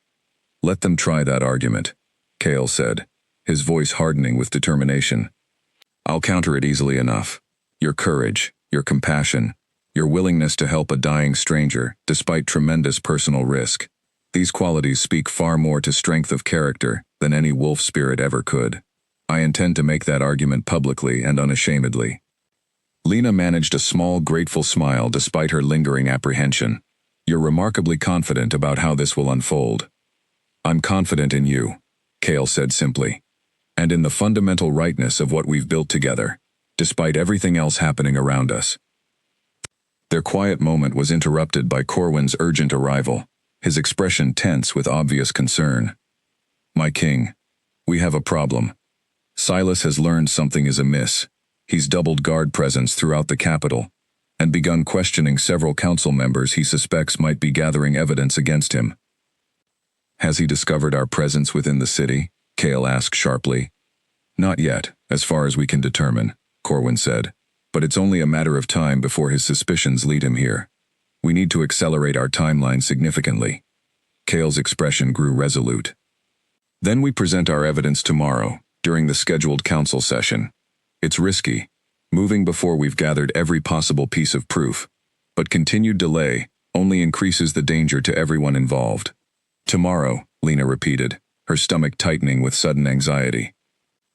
[SPEAKER 1] Let them try that argument, Kale said, his voice hardening with determination. I'll counter it easily enough. Your courage, your compassion, your willingness to help a dying stranger despite tremendous personal risk. These qualities speak far more to strength of character than any wolf spirit ever could. I intend to make that argument publicly and unashamedly. Lena managed a small, grateful smile despite her lingering apprehension. You're remarkably confident about how this will unfold. I'm confident in you, Kale said simply, and in the fundamental rightness of what we've built together, despite everything else happening around us. Their quiet moment was interrupted by Corwin's urgent arrival, his expression tense with obvious concern. My king, we have a problem. Silas has learned something is amiss. He's doubled guard presence throughout the capital, and begun questioning several council members he suspects might be gathering evidence against him. Has he discovered our presence within the city? Kale asked sharply. Not yet, as far as we can determine, Corwin said, but it's only a matter of time before his suspicions lead him here. We need to accelerate our timeline significantly. Kale's expression grew resolute. Then we present our evidence tomorrow, during the scheduled council session. It's risky, moving before we've gathered every possible piece of proof. but continued delay only increases the danger to everyone involved. Tomorrow, Lena repeated, her stomach tightening with sudden anxiety.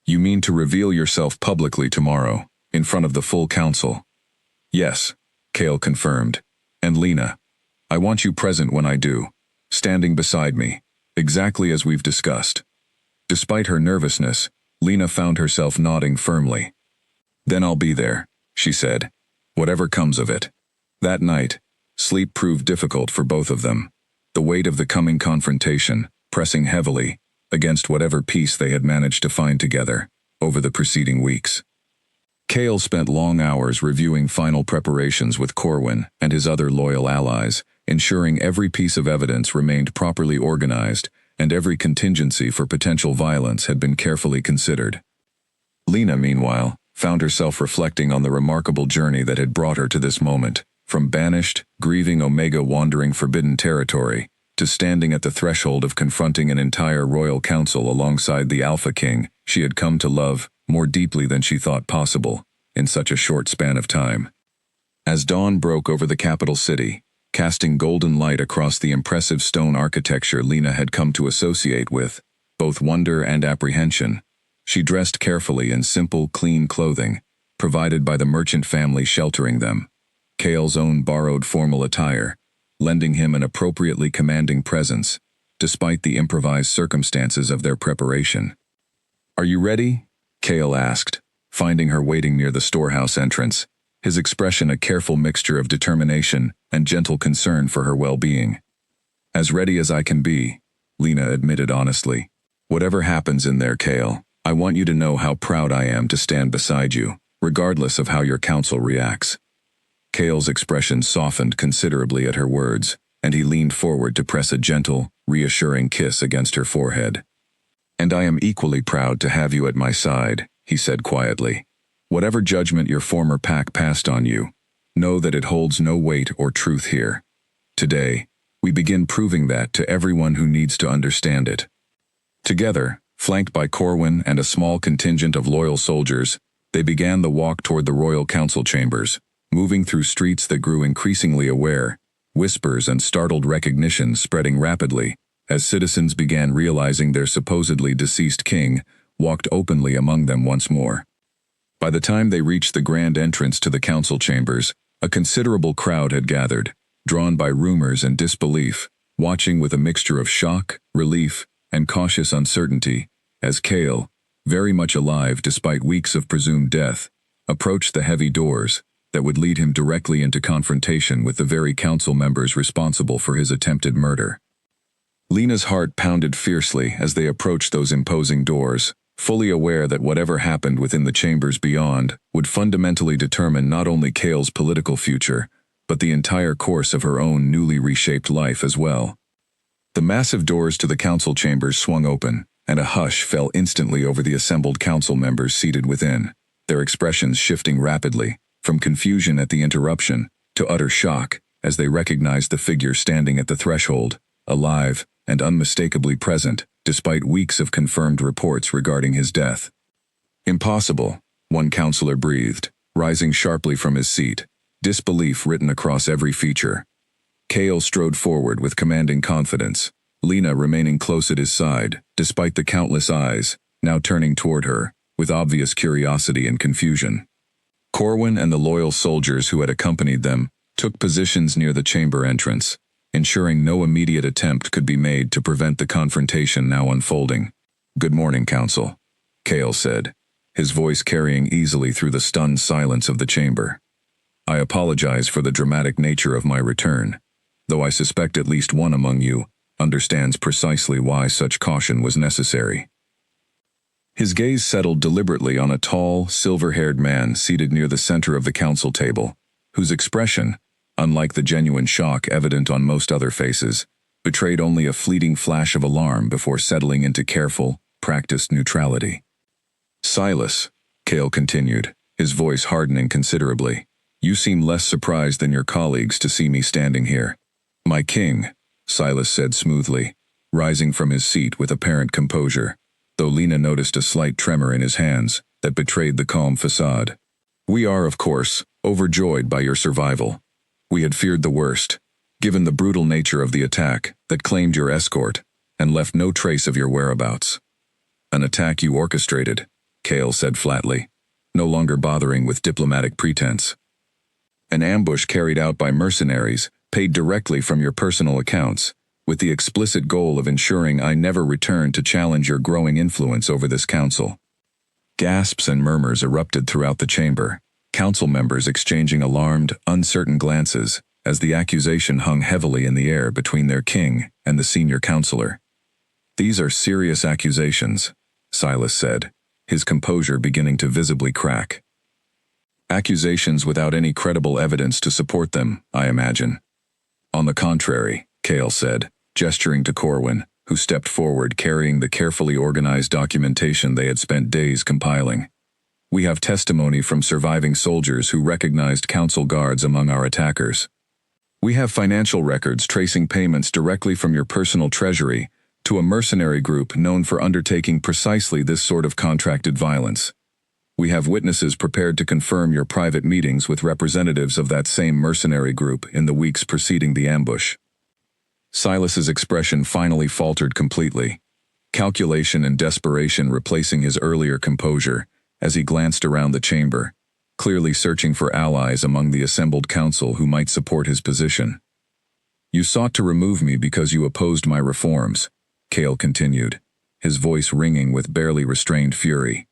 [SPEAKER 1] You mean to reveal yourself publicly tomorrow, in front of the full council? Yes, Cale confirmed. And Lena, I want you present when I do, standing beside me, exactly as we've discussed. Despite her nervousness, Lena found herself nodding firmly. Then I'll be there, she said, whatever comes of it. That night, sleep proved difficult for both of them, the weight of the coming confrontation pressing heavily against whatever peace they had managed to find together over the preceding weeks. Cale spent long hours reviewing final preparations with Corwin and his other loyal allies, ensuring every piece of evidence remained properly organized and every contingency for potential violence had been carefully considered. Lena, meanwhile, found herself reflecting on the remarkable journey that had brought her to this moment, from banished, grieving Omega wandering forbidden territory, to standing at the threshold of confronting an entire royal council alongside the Alpha King she had come to love more deeply than she thought possible in such a short span of time. As dawn broke over the capital city, casting golden light across the impressive stone architecture Lena had come to associate with both wonder and apprehension, she dressed carefully in simple, clean clothing, provided by the merchant family sheltering them, Cale's own borrowed formal attire, lending him an appropriately commanding presence, despite the improvised circumstances of their preparation. Are you ready? Cale asked, finding her waiting near the storehouse entrance, his expression a careful mixture of determination and gentle concern for her well-being. As ready as I can be, Lena admitted honestly. Whatever happens in there, Cale, I want you to know how proud I am to stand beside you, regardless of how your council reacts. Cale's expression softened considerably at her words, and he leaned forward to press a gentle, reassuring kiss against her forehead. And I am equally proud to have you at my side, he said quietly. Whatever judgment your former pack passed on you, know that it holds no weight or truth here. Today, we begin proving that to everyone who needs to understand it. Together, flanked by Corwin and a small contingent of loyal soldiers, they began the walk toward the royal council chambers, moving through streets that grew increasingly aware, whispers and startled recognitions spreading rapidly as citizens began realizing their supposedly deceased king walked openly among them once more. By the time they reached the grand entrance to the council chambers, a considerable crowd had gathered, drawn by rumors and disbelief, watching with a mixture of shock, relief, and cautious uncertainty, as Cale, very much alive despite weeks of presumed death, approached the heavy doors that would lead him directly into confrontation with the very council members responsible for his attempted murder. Lena's heart pounded fiercely as they approached those imposing doors, fully aware that whatever happened within the chambers beyond would fundamentally determine not only Cale's political future, but the entire course of her own newly reshaped life as well. The massive doors to the council chambers swung open, and a hush fell instantly over the assembled council members seated within, their expressions shifting rapidly, from confusion at the interruption to utter shock as they recognized the figure standing at the threshold, alive and unmistakably present, despite weeks of confirmed reports regarding his death. Impossible, one counselor breathed, rising sharply from his seat, disbelief written across every feature. Cale strode forward with commanding confidence, Lena remaining close at his side, despite the countless eyes, now turning toward her, with obvious curiosity and confusion. Corwin and the loyal soldiers who had accompanied them took positions near the chamber entrance, ensuring no immediate attempt could be made to prevent the confrontation now unfolding. Good morning, Council, Cale said, his voice carrying easily through the stunned silence of the chamber. I apologize for the dramatic nature of my return, though I suspect at least one among you understands precisely why such caution was necessary. His gaze settled deliberately on a tall, silver-haired man seated near the center of the council table, whose expression, unlike the genuine shock evident on most other faces, betrayed only a fleeting flash of alarm before settling into careful, practiced neutrality. Silas, Cale continued, his voice hardening considerably, you seem less surprised than your colleagues to see me standing here. My king, Silas said smoothly, rising from his seat with apparent composure, though Lena noticed a slight tremor in his hands that betrayed the calm facade. We are, of course, overjoyed by your survival. We had feared the worst, given the brutal nature of the attack that claimed your escort and left no trace of your whereabouts. An attack you orchestrated, Kale said flatly, no longer bothering with diplomatic pretense. An ambush carried out by mercenaries, paid directly from your personal accounts, with the explicit goal of ensuring I never return to challenge your growing influence over this council. Gasps and murmurs erupted throughout the chamber, council members exchanging alarmed, uncertain glances as the accusation hung heavily in the air between their king and the senior counselor. "These are serious accusations," Silas said, his composure beginning to visibly crack. "Accusations without any credible evidence to support them, I imagine." "On the contrary," Kale said, gesturing to Corwin, who stepped forward carrying the carefully organized documentation they had spent days compiling. "We have testimony from surviving soldiers who recognized council guards among our attackers. We have financial records tracing payments directly from your personal treasury to a mercenary group known for undertaking precisely this sort of contracted violence. We have witnesses prepared to confirm your private meetings with representatives of that same mercenary group in the weeks preceding the ambush." Silas's expression finally faltered completely, calculation and desperation replacing his earlier composure as he glanced around the chamber, clearly searching for allies among the assembled council who might support his position. "You sought to remove me because you opposed my reforms," Kale continued, his voice ringing with barely restrained fury.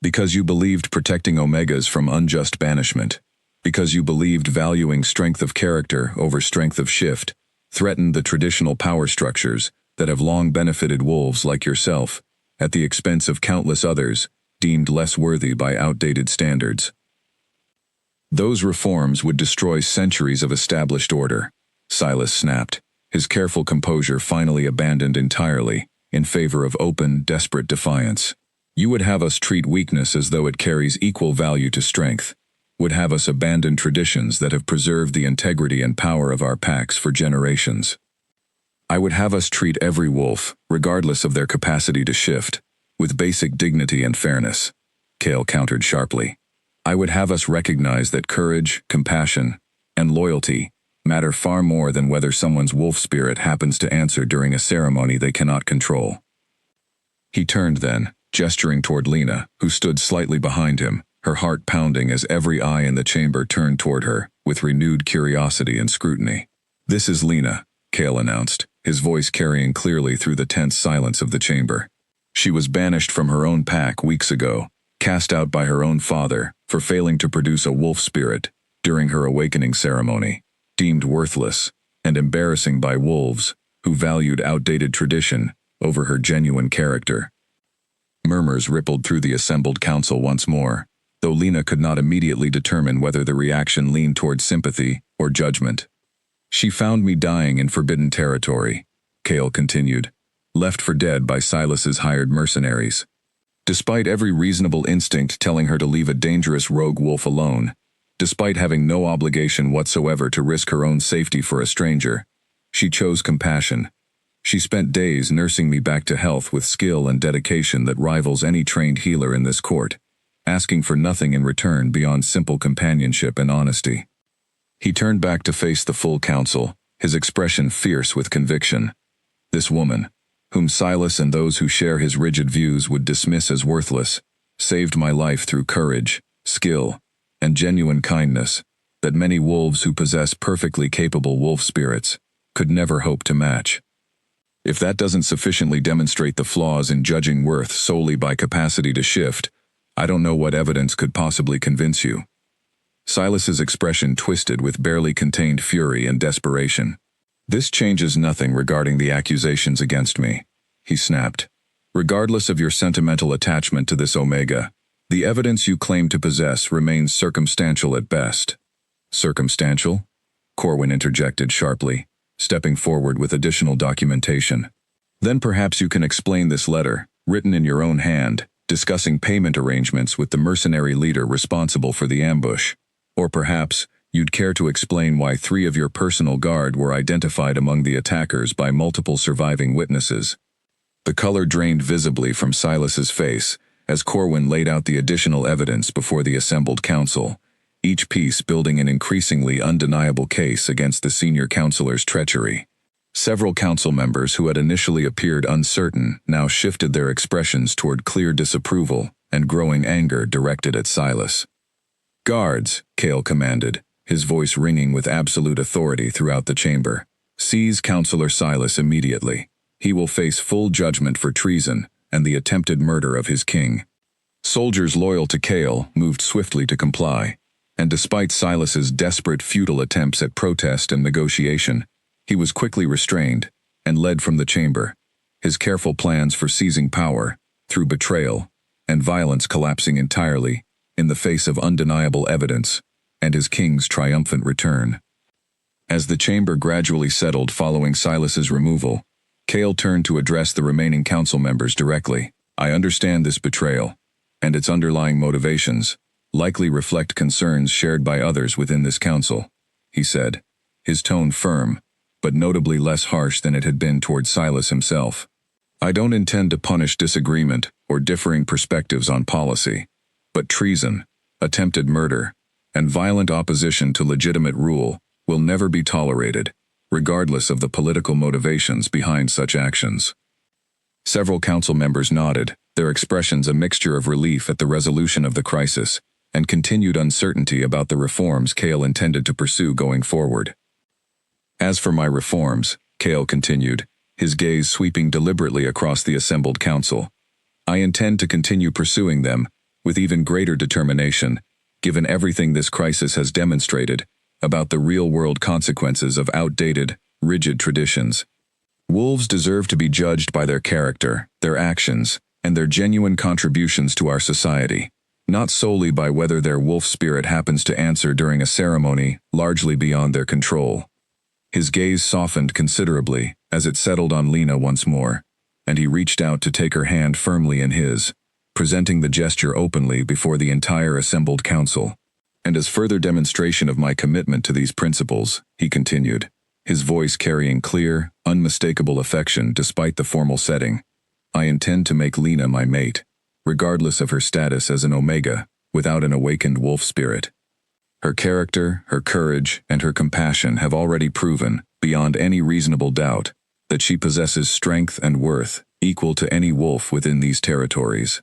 [SPEAKER 1] "Because you believed protecting Omegas from unjust banishment, because you believed valuing strength of character over strength of shift threatened the traditional power structures that have long benefited wolves like yourself, at the expense of countless others deemed less worthy by outdated standards. Those reforms would destroy centuries of established order," Silas snapped, his careful composure finally abandoned entirely in favor of open, desperate defiance. "You would have us treat weakness as though it carries equal value to strength, would have us abandon traditions that have preserved the integrity and power of our packs for generations. I would have us treat every wolf, regardless of their capacity to shift, with basic dignity and fairness," Kale countered sharply. "I would have us recognize that courage, compassion, and loyalty matter far more than whether someone's wolf spirit happens to answer during a ceremony they cannot control." He turned then, gesturing toward Lena, who stood slightly behind him, her heart pounding as every eye in the chamber turned toward her, with renewed curiosity and scrutiny. "This is Lena," Kale announced, his voice carrying clearly through the tense silence of the chamber. "She was banished from her own pack weeks ago, cast out by her own father for failing to produce a wolf spirit during her awakening ceremony, deemed worthless and embarrassing by wolves who valued outdated tradition over her genuine character." Murmurs rippled through the assembled council once more, though Lena could not immediately determine whether the reaction leaned toward sympathy or judgment. "She found me dying in forbidden territory," Kale continued, "left for dead by Silas's hired mercenaries. Despite every reasonable instinct telling her to leave a dangerous rogue wolf alone, despite having no obligation whatsoever to risk her own safety for a stranger, she chose compassion. She spent days nursing me back to health with skill and dedication that rivals any trained healer in this court, asking for nothing in return beyond simple companionship and honesty." He turned back to face the full council, his expression fierce with conviction. "This woman, whom Silas and those who share his rigid views would dismiss as worthless, saved my life through courage, skill, and genuine kindness that many wolves who possess perfectly capable wolf spirits could never hope to match. If that doesn't sufficiently demonstrate the flaws in judging worth solely by capacity to shift, I don't know what evidence could possibly convince you." Silas's expression twisted with barely contained fury and desperation. "This changes nothing regarding the accusations against me," he snapped. "Regardless of your sentimental attachment to this Omega, the evidence you claim to possess remains circumstantial at best." "Circumstantial?" Corwin interjected sharply, stepping forward with additional documentation. "Then perhaps you can explain this letter, written in your own hand, discussing payment arrangements with the mercenary leader responsible for the ambush. Or perhaps you'd care to explain why 3 of your personal guard were identified among the attackers by multiple surviving witnesses." The color drained visibly from Silas's face as Corwin laid out the additional evidence before the assembled council, each piece building an increasingly undeniable case against the senior counselor's treachery. Several council members who had initially appeared uncertain now shifted their expressions toward clear disapproval and growing anger directed at Silas. "Guards," Cale commanded, his voice ringing with absolute authority throughout the chamber. "Seize Counselor Silas immediately. He will face full judgment for treason and the attempted murder of his king." Soldiers loyal to Cale moved swiftly to comply, and despite Silas's desperate futile attempts at protest and negotiation, he was quickly restrained and led from the chamber, his careful plans for seizing power, through betrayal and violence collapsing entirely in the face of undeniable evidence and his king's triumphant return. As the chamber gradually settled following Silas's removal, Cale turned to address the remaining council members directly. "I understand this betrayal, and its underlying motivations likely reflect concerns shared by others within this council," he said, his tone firm, but notably less harsh than it had been toward Silas himself. "I don't intend to punish disagreement or differing perspectives on policy, but treason, attempted murder, and violent opposition to legitimate rule will never be tolerated, regardless of the political motivations behind such actions." Several council members nodded, their expressions a mixture of relief at the resolution of the crisis and continued uncertainty about the reforms Cale intended to pursue going forward. "As for my reforms," Cale continued, his gaze sweeping deliberately across the assembled council, "I intend to continue pursuing them with even greater determination, given everything this crisis has demonstrated about the real-world consequences of outdated, rigid traditions. Wolves deserve to be judged by their character, their actions, and their genuine contributions to our society, not solely by whether their wolf spirit happens to answer during a ceremony largely beyond their control." His gaze softened considerably as it settled on Lena once more, and he reached out to take her hand firmly in his, presenting the gesture openly before the entire assembled council. "And as further demonstration of my commitment to these principles," he continued, his voice carrying clear, unmistakable affection despite the formal setting, "I intend to make Lena my mate, regardless of her status as an Omega, without an awakened wolf spirit. Her character, her courage, and her compassion have already proven, beyond any reasonable doubt, that she possesses strength and worth equal to any wolf within these territories."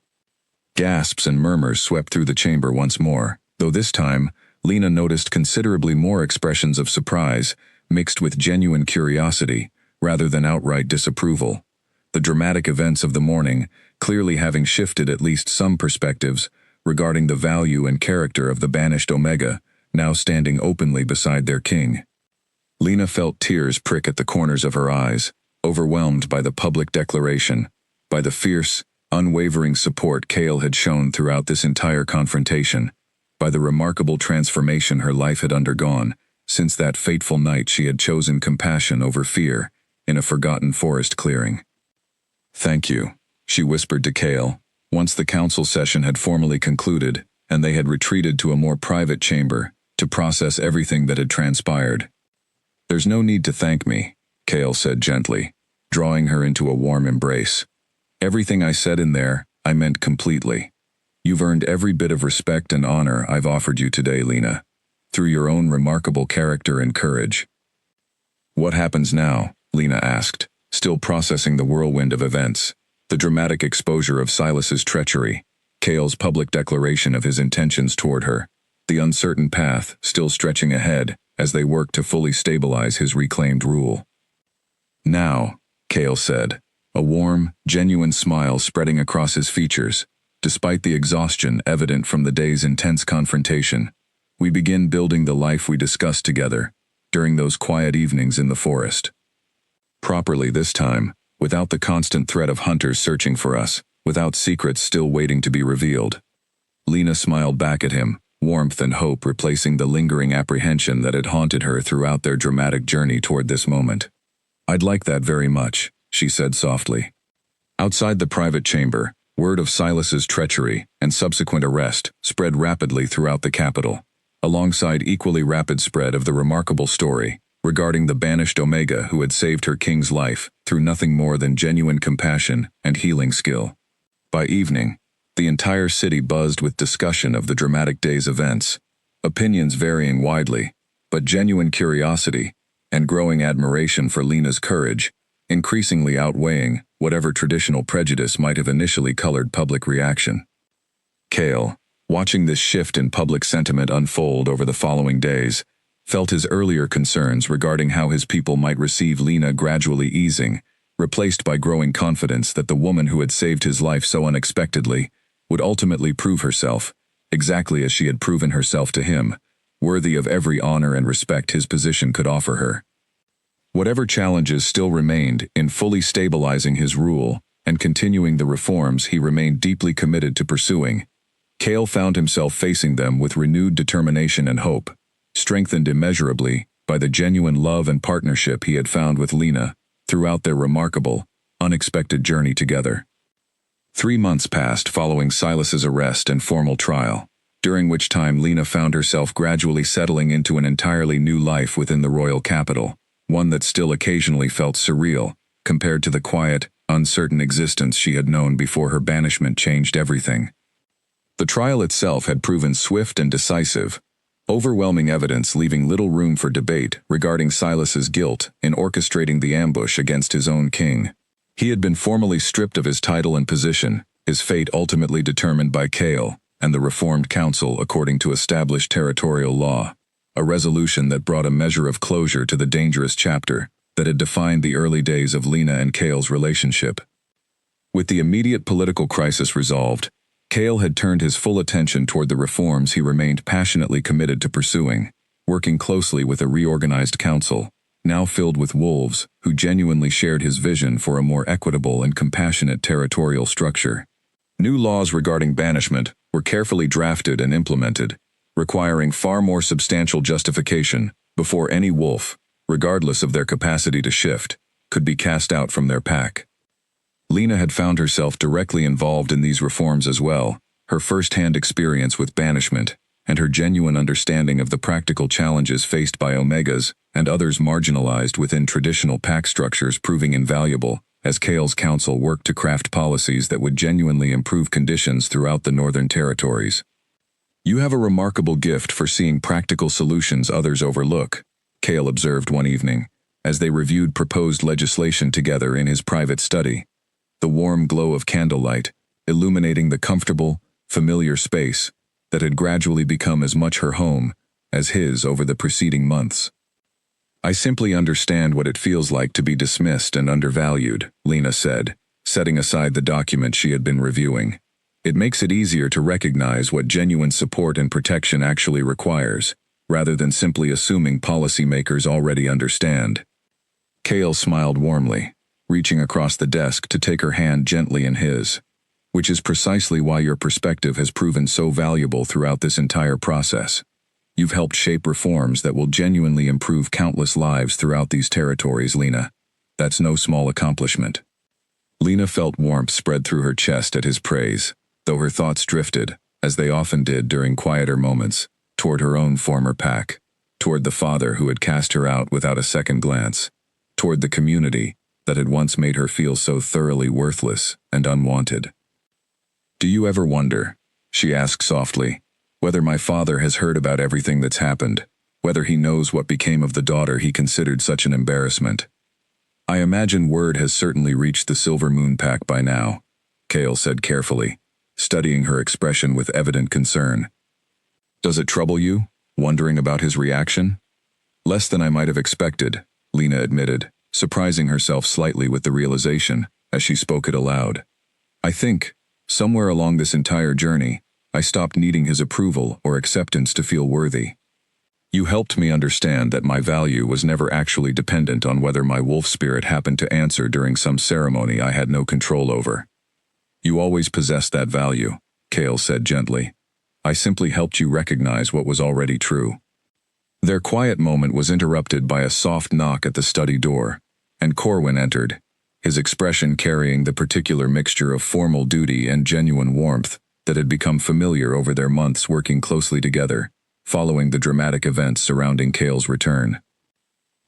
[SPEAKER 1] Gasps and murmurs swept through the chamber once more, though this time, Lena noticed considerably more expressions of surprise, mixed with genuine curiosity, rather than outright disapproval. The dramatic events of the morning clearly having shifted at least some perspectives regarding the value and character of the banished Omega, now standing openly beside their king. Lena felt tears prick at the corners of her eyes, overwhelmed by the public declaration, by the fierce, unwavering support Cale had shown throughout this entire confrontation, by the remarkable transformation her life had undergone since that fateful night she had chosen compassion over fear in a forgotten forest clearing. "Thank you," she whispered to Cale, once the council session had formally concluded and they had retreated to a more private chamber to process everything that had transpired. "There's no need to thank me," Cale said gently, drawing her into a warm embrace. "Everything I said in there, I meant completely. You've earned every bit of respect and honor I've offered you today, Lena, through your own remarkable character and courage." "What happens now?" Lena asked, still processing the whirlwind of events, the dramatic exposure of Silas's treachery, Cale's public declaration of his intentions toward her, the uncertain path still stretching ahead as they worked to fully stabilize his reclaimed rule. "Now," Cale said, a warm, genuine smile spreading across his features, despite the exhaustion evident from the day's intense confrontation, "we begin building the life we discussed together during those quiet evenings in the forest. Properly this time, without the constant threat of hunters searching for us, without secrets still waiting to be revealed." Lena smiled back at him, warmth and hope replacing the lingering apprehension that had haunted her throughout their dramatic journey toward this moment. "I'd like that very much," she said softly. Outside the private chamber, word of Silas's treachery and subsequent arrest spread rapidly throughout the capital, alongside equally rapid spread of the remarkable story regarding the banished Omega who had saved her king's life through nothing more than genuine compassion and healing skill. By evening, the entire city buzzed with discussion of the dramatic day's events, opinions varying widely, but genuine curiosity and growing admiration for Lena's courage, increasingly outweighing whatever traditional prejudice might have initially colored public reaction. Cale, watching this shift in public sentiment unfold over the following days, felt his earlier concerns regarding how his people might receive Lena gradually easing, replaced by growing confidence that the woman who had saved his life so unexpectedly would ultimately prove herself, exactly as she had proven herself to him, worthy of every honor and respect his position could offer her. Whatever challenges still remained in fully stabilizing his rule and continuing the reforms he remained deeply committed to pursuing, Cale found himself facing them with renewed determination and hope, strengthened immeasurably by the genuine love and partnership he had found with Lena throughout their remarkable, unexpected journey together. 3 months passed following Silas's arrest and formal trial, during which time Lena found herself gradually settling into an entirely new life within the royal capital, one that still occasionally felt surreal compared to the quiet, uncertain existence she had known before her banishment changed everything. The trial itself had proven swift and decisive, overwhelming evidence leaving little room for debate regarding Silas's guilt in orchestrating the ambush against his own king. He had been formally stripped of his title and position, his fate ultimately determined by Cale and the Reformed Council according to established territorial law, a resolution that brought a measure of closure to the dangerous chapter that had defined the early days of Lena and Cale's relationship. With the immediate political crisis resolved, Cale had turned his full attention toward the reforms he remained passionately committed to pursuing, working closely with a reorganized council, now filled with wolves who genuinely shared his vision for a more equitable and compassionate territorial structure. New laws regarding banishment were carefully drafted and implemented, requiring far more substantial justification before any wolf, regardless of their capacity to shift, could be cast out from their pack. Lena had found herself directly involved in these reforms as well, her first-hand experience with banishment, and her genuine understanding of the practical challenges faced by Omegas and others marginalized within traditional pack structures proving invaluable as Cale's council worked to craft policies that would genuinely improve conditions throughout the Northern Territories. "You have a remarkable gift for seeing practical solutions others overlook," Cale observed one evening, as they reviewed proposed legislation together in his private study. The warm glow of candlelight, illuminating the comfortable, familiar space that had gradually become as much her home as his over the preceding months. "I simply understand what it feels like to be dismissed and undervalued," Lena said, setting aside the document she had been reviewing. "It makes it easier to recognize what genuine support and protection actually requires, rather than simply assuming policymakers already understand." Cale smiled warmly, reaching across the desk to take her hand gently in his, "which is precisely why your perspective has proven so valuable throughout this entire process. You've helped shape reforms that will genuinely improve countless lives throughout these territories, Lena. That's no small accomplishment." Lena felt warmth spread through her chest at his praise, though her thoughts drifted, as they often did during quieter moments, toward her own former pack, toward the father who had cast her out without a second glance, toward the community that had once made her feel so thoroughly worthless and unwanted. "Do you ever wonder," she asked softly, "whether my father has heard about everything that's happened, whether he knows what became of the daughter he considered such an embarrassment?" "I imagine word has certainly reached the Silver Moon Pack by now," Cale said carefully, studying her expression with evident concern. "Does it trouble you, wondering about his reaction?" "Less than I might have expected," Lena admitted, surprising herself slightly with the realization as she spoke it aloud. "I think, somewhere along this entire journey, I stopped needing his approval or acceptance to feel worthy. You helped me understand that my value was never actually dependent on whether my wolf spirit happened to answer during some ceremony I had no control over." "You always possessed that value," Cale said gently. "I simply helped you recognize what was already true." Their quiet moment was interrupted by a soft knock at the study door, and Corwin entered, his expression carrying the particular mixture of formal duty and genuine warmth that had become familiar over their months working closely together, following the dramatic events surrounding Cale's return.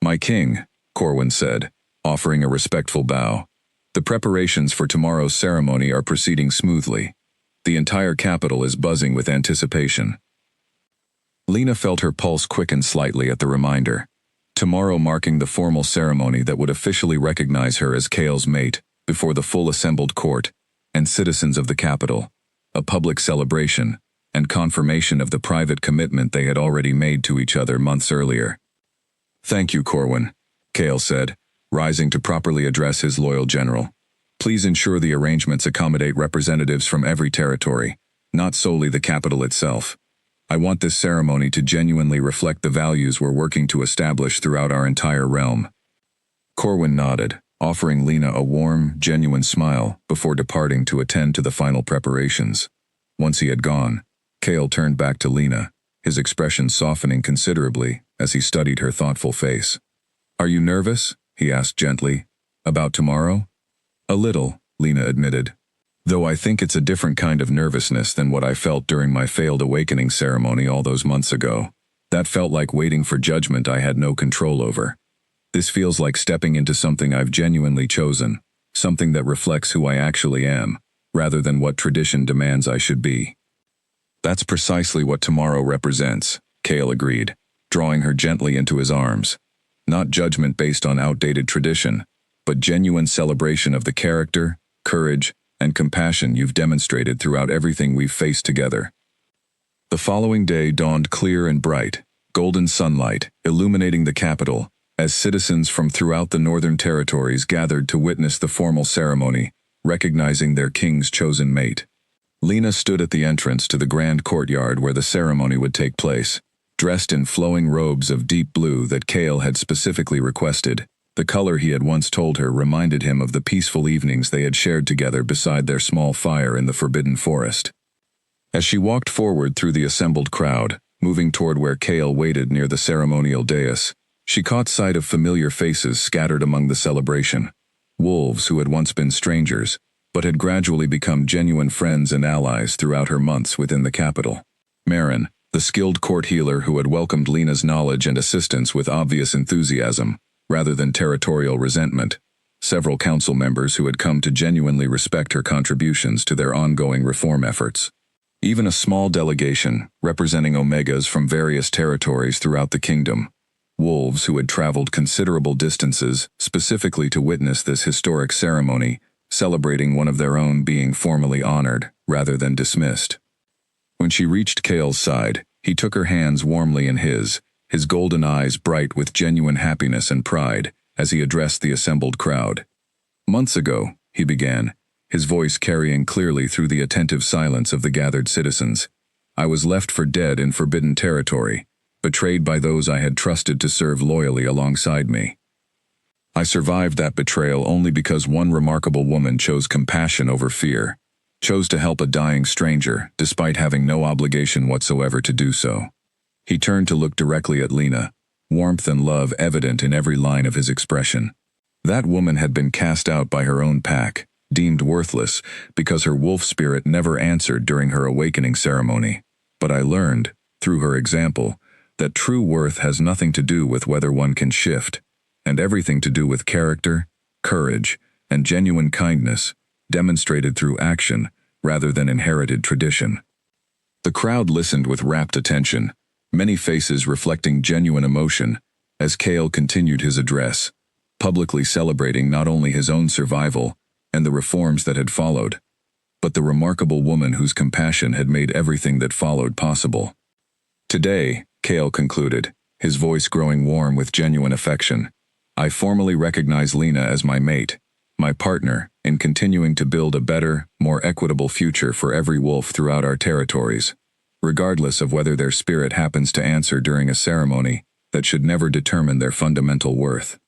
[SPEAKER 1] "My king," Corwin said, offering a respectful bow. "The preparations for tomorrow's ceremony are proceeding smoothly. The entire capital is buzzing with anticipation." Lena felt her pulse quicken slightly at the reminder. Tomorrow marking the formal ceremony that would officially recognize her as Kale's mate before the full assembled court and citizens of the capital, a public celebration and confirmation of the private commitment they had already made to each other months earlier. "Thank you, Corwin," Kale said, rising to properly address his loyal general. "Please ensure the arrangements accommodate representatives from every territory, not solely the capital itself. I want this ceremony to genuinely reflect the values we're working to establish throughout our entire realm." Corwin nodded, offering Lena a warm, genuine smile before departing to attend to the final preparations. Once he had gone, Kale turned back to Lena, his expression softening considerably as he studied her thoughtful face. "Are you nervous?" he asked gently. "About tomorrow?" "A little," Lena admitted. "Though I think it's a different kind of nervousness than what I felt during my failed awakening ceremony all those months ago. That felt like waiting for judgment I had no control over. This feels like stepping into something I've genuinely chosen, something that reflects who I actually am, rather than what tradition demands I should be." "That's precisely what tomorrow represents," Kale agreed, drawing her gently into his arms. "Not judgment based on outdated tradition, but genuine celebration of the character, courage, and compassion you've demonstrated throughout everything we've faced together." The following day dawned clear and bright, golden sunlight illuminating the capital, as citizens from throughout the northern territories gathered to witness the formal ceremony, recognizing their king's chosen mate. Lena stood at the entrance to the grand courtyard where the ceremony would take place, dressed in flowing robes of deep blue that Kale had specifically requested. The color he had once told her reminded him of the peaceful evenings they had shared together beside their small fire in the forbidden forest. As she walked forward through the assembled crowd, moving toward where Kale waited near the ceremonial dais, she caught sight of familiar faces scattered among the celebration. Wolves who had once been strangers, but had gradually become genuine friends and allies throughout her months within the capital. Marin, the skilled court healer who had welcomed Lena's knowledge and assistance with obvious enthusiasm, rather than territorial resentment. Several council members who had come to genuinely respect her contributions to their ongoing reform efforts. Even a small delegation, representing Omegas from various territories throughout the kingdom. Wolves who had traveled considerable distances specifically to witness this historic ceremony, celebrating one of their own being formally honored, rather than dismissed. When she reached Kale's side, he took her hands warmly in his golden eyes bright with genuine happiness and pride, as he addressed the assembled crowd. "Months ago," he began, his voice carrying clearly through the attentive silence of the gathered citizens, "I was left for dead in forbidden territory, betrayed by those I had trusted to serve loyally alongside me. I survived that betrayal only because one remarkable woman chose compassion over fear, chose to help a dying stranger despite having no obligation whatsoever to do so." He turned to look directly at Lena, warmth and love evident in every line of his expression. That woman had been cast out by her own pack, deemed worthless because her wolf spirit never answered during her awakening ceremony. But I learned, through her example, that true worth has nothing to do with whether one can shift, and everything to do with character, courage, and genuine kindness, demonstrated through action rather than inherited tradition. The crowd listened with rapt attention, many faces reflecting genuine emotion, as Kale continued his address, publicly celebrating not only his own survival and the reforms that had followed, but the remarkable woman whose compassion had made everything that followed possible. "Today," Kale concluded, his voice growing warm with genuine affection, "I formally recognize Lena as my mate, my partner in continuing to build a better, more equitable future for every wolf throughout our territories, regardless of whether their spirit happens to answer during a ceremony that should never determine their fundamental worth."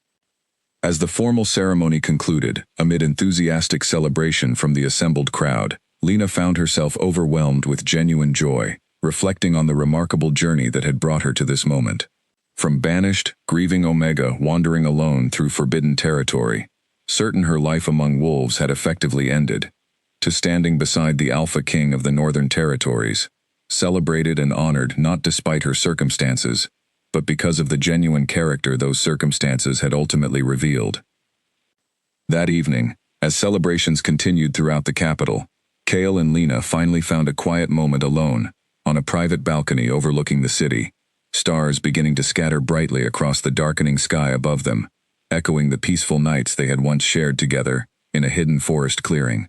[SPEAKER 1] As the formal ceremony concluded, amid enthusiastic celebration from the assembled crowd, Lena found herself overwhelmed with genuine joy, reflecting on the remarkable journey that had brought her to this moment. From banished, grieving Omega wandering alone through forbidden territory, certain her life among wolves had effectively ended, to standing beside the Alpha King of the Northern Territories, celebrated and honored not despite her circumstances, but because of the genuine character those circumstances had ultimately revealed. That evening, as celebrations continued throughout the capital, Kale and Lena finally found a quiet moment alone, on a private balcony overlooking the city, stars beginning to scatter brightly across the darkening sky above them, echoing the peaceful nights they had once shared together in a hidden forest clearing.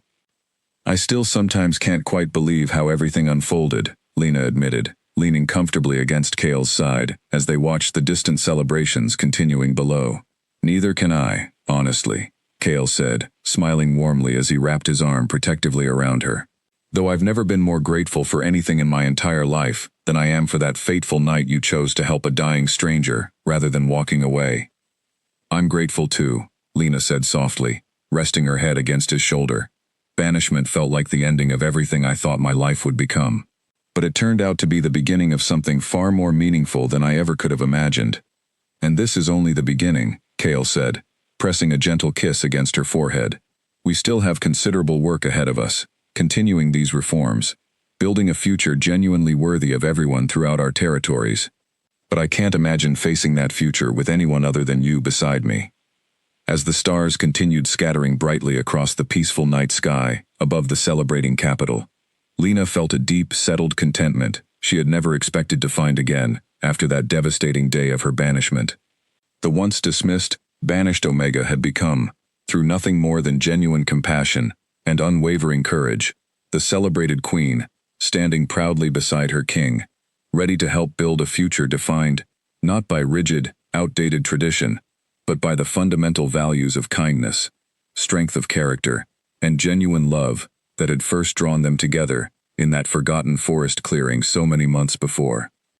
[SPEAKER 1] I still sometimes can't quite believe how everything unfolded, Lena admitted, leaning comfortably against Cale's side as they watched the distant celebrations continuing below. Neither can I, honestly, Cale said, smiling warmly as he wrapped his arm protectively around her. Though I've never been more grateful for anything in my entire life than I am for that fateful night you chose to help a dying stranger rather than walking away. I'm grateful too, Lena said softly, resting her head against his shoulder. Banishment felt like the ending of everything I thought my life would become. But it turned out to be the beginning of something far more meaningful than I ever could have imagined. And this is only the beginning, Cale said, pressing a gentle kiss against her forehead. We still have considerable work ahead of us, continuing these reforms, building a future genuinely worthy of everyone throughout our territories. But I can't imagine facing that future with anyone other than you beside me. As the stars continued scattering brightly across the peaceful night sky above the celebrating capital, Lena felt a deep, settled contentment she had never expected to find again after that devastating day of her banishment. The once dismissed, banished Omega had become, through nothing more than genuine compassion and unwavering courage, the celebrated queen, standing proudly beside her king, ready to help build a future defined not by rigid, outdated tradition, but by the fundamental values of kindness, strength of character, and genuine love that had first drawn them together in that forgotten forest clearing so many months before.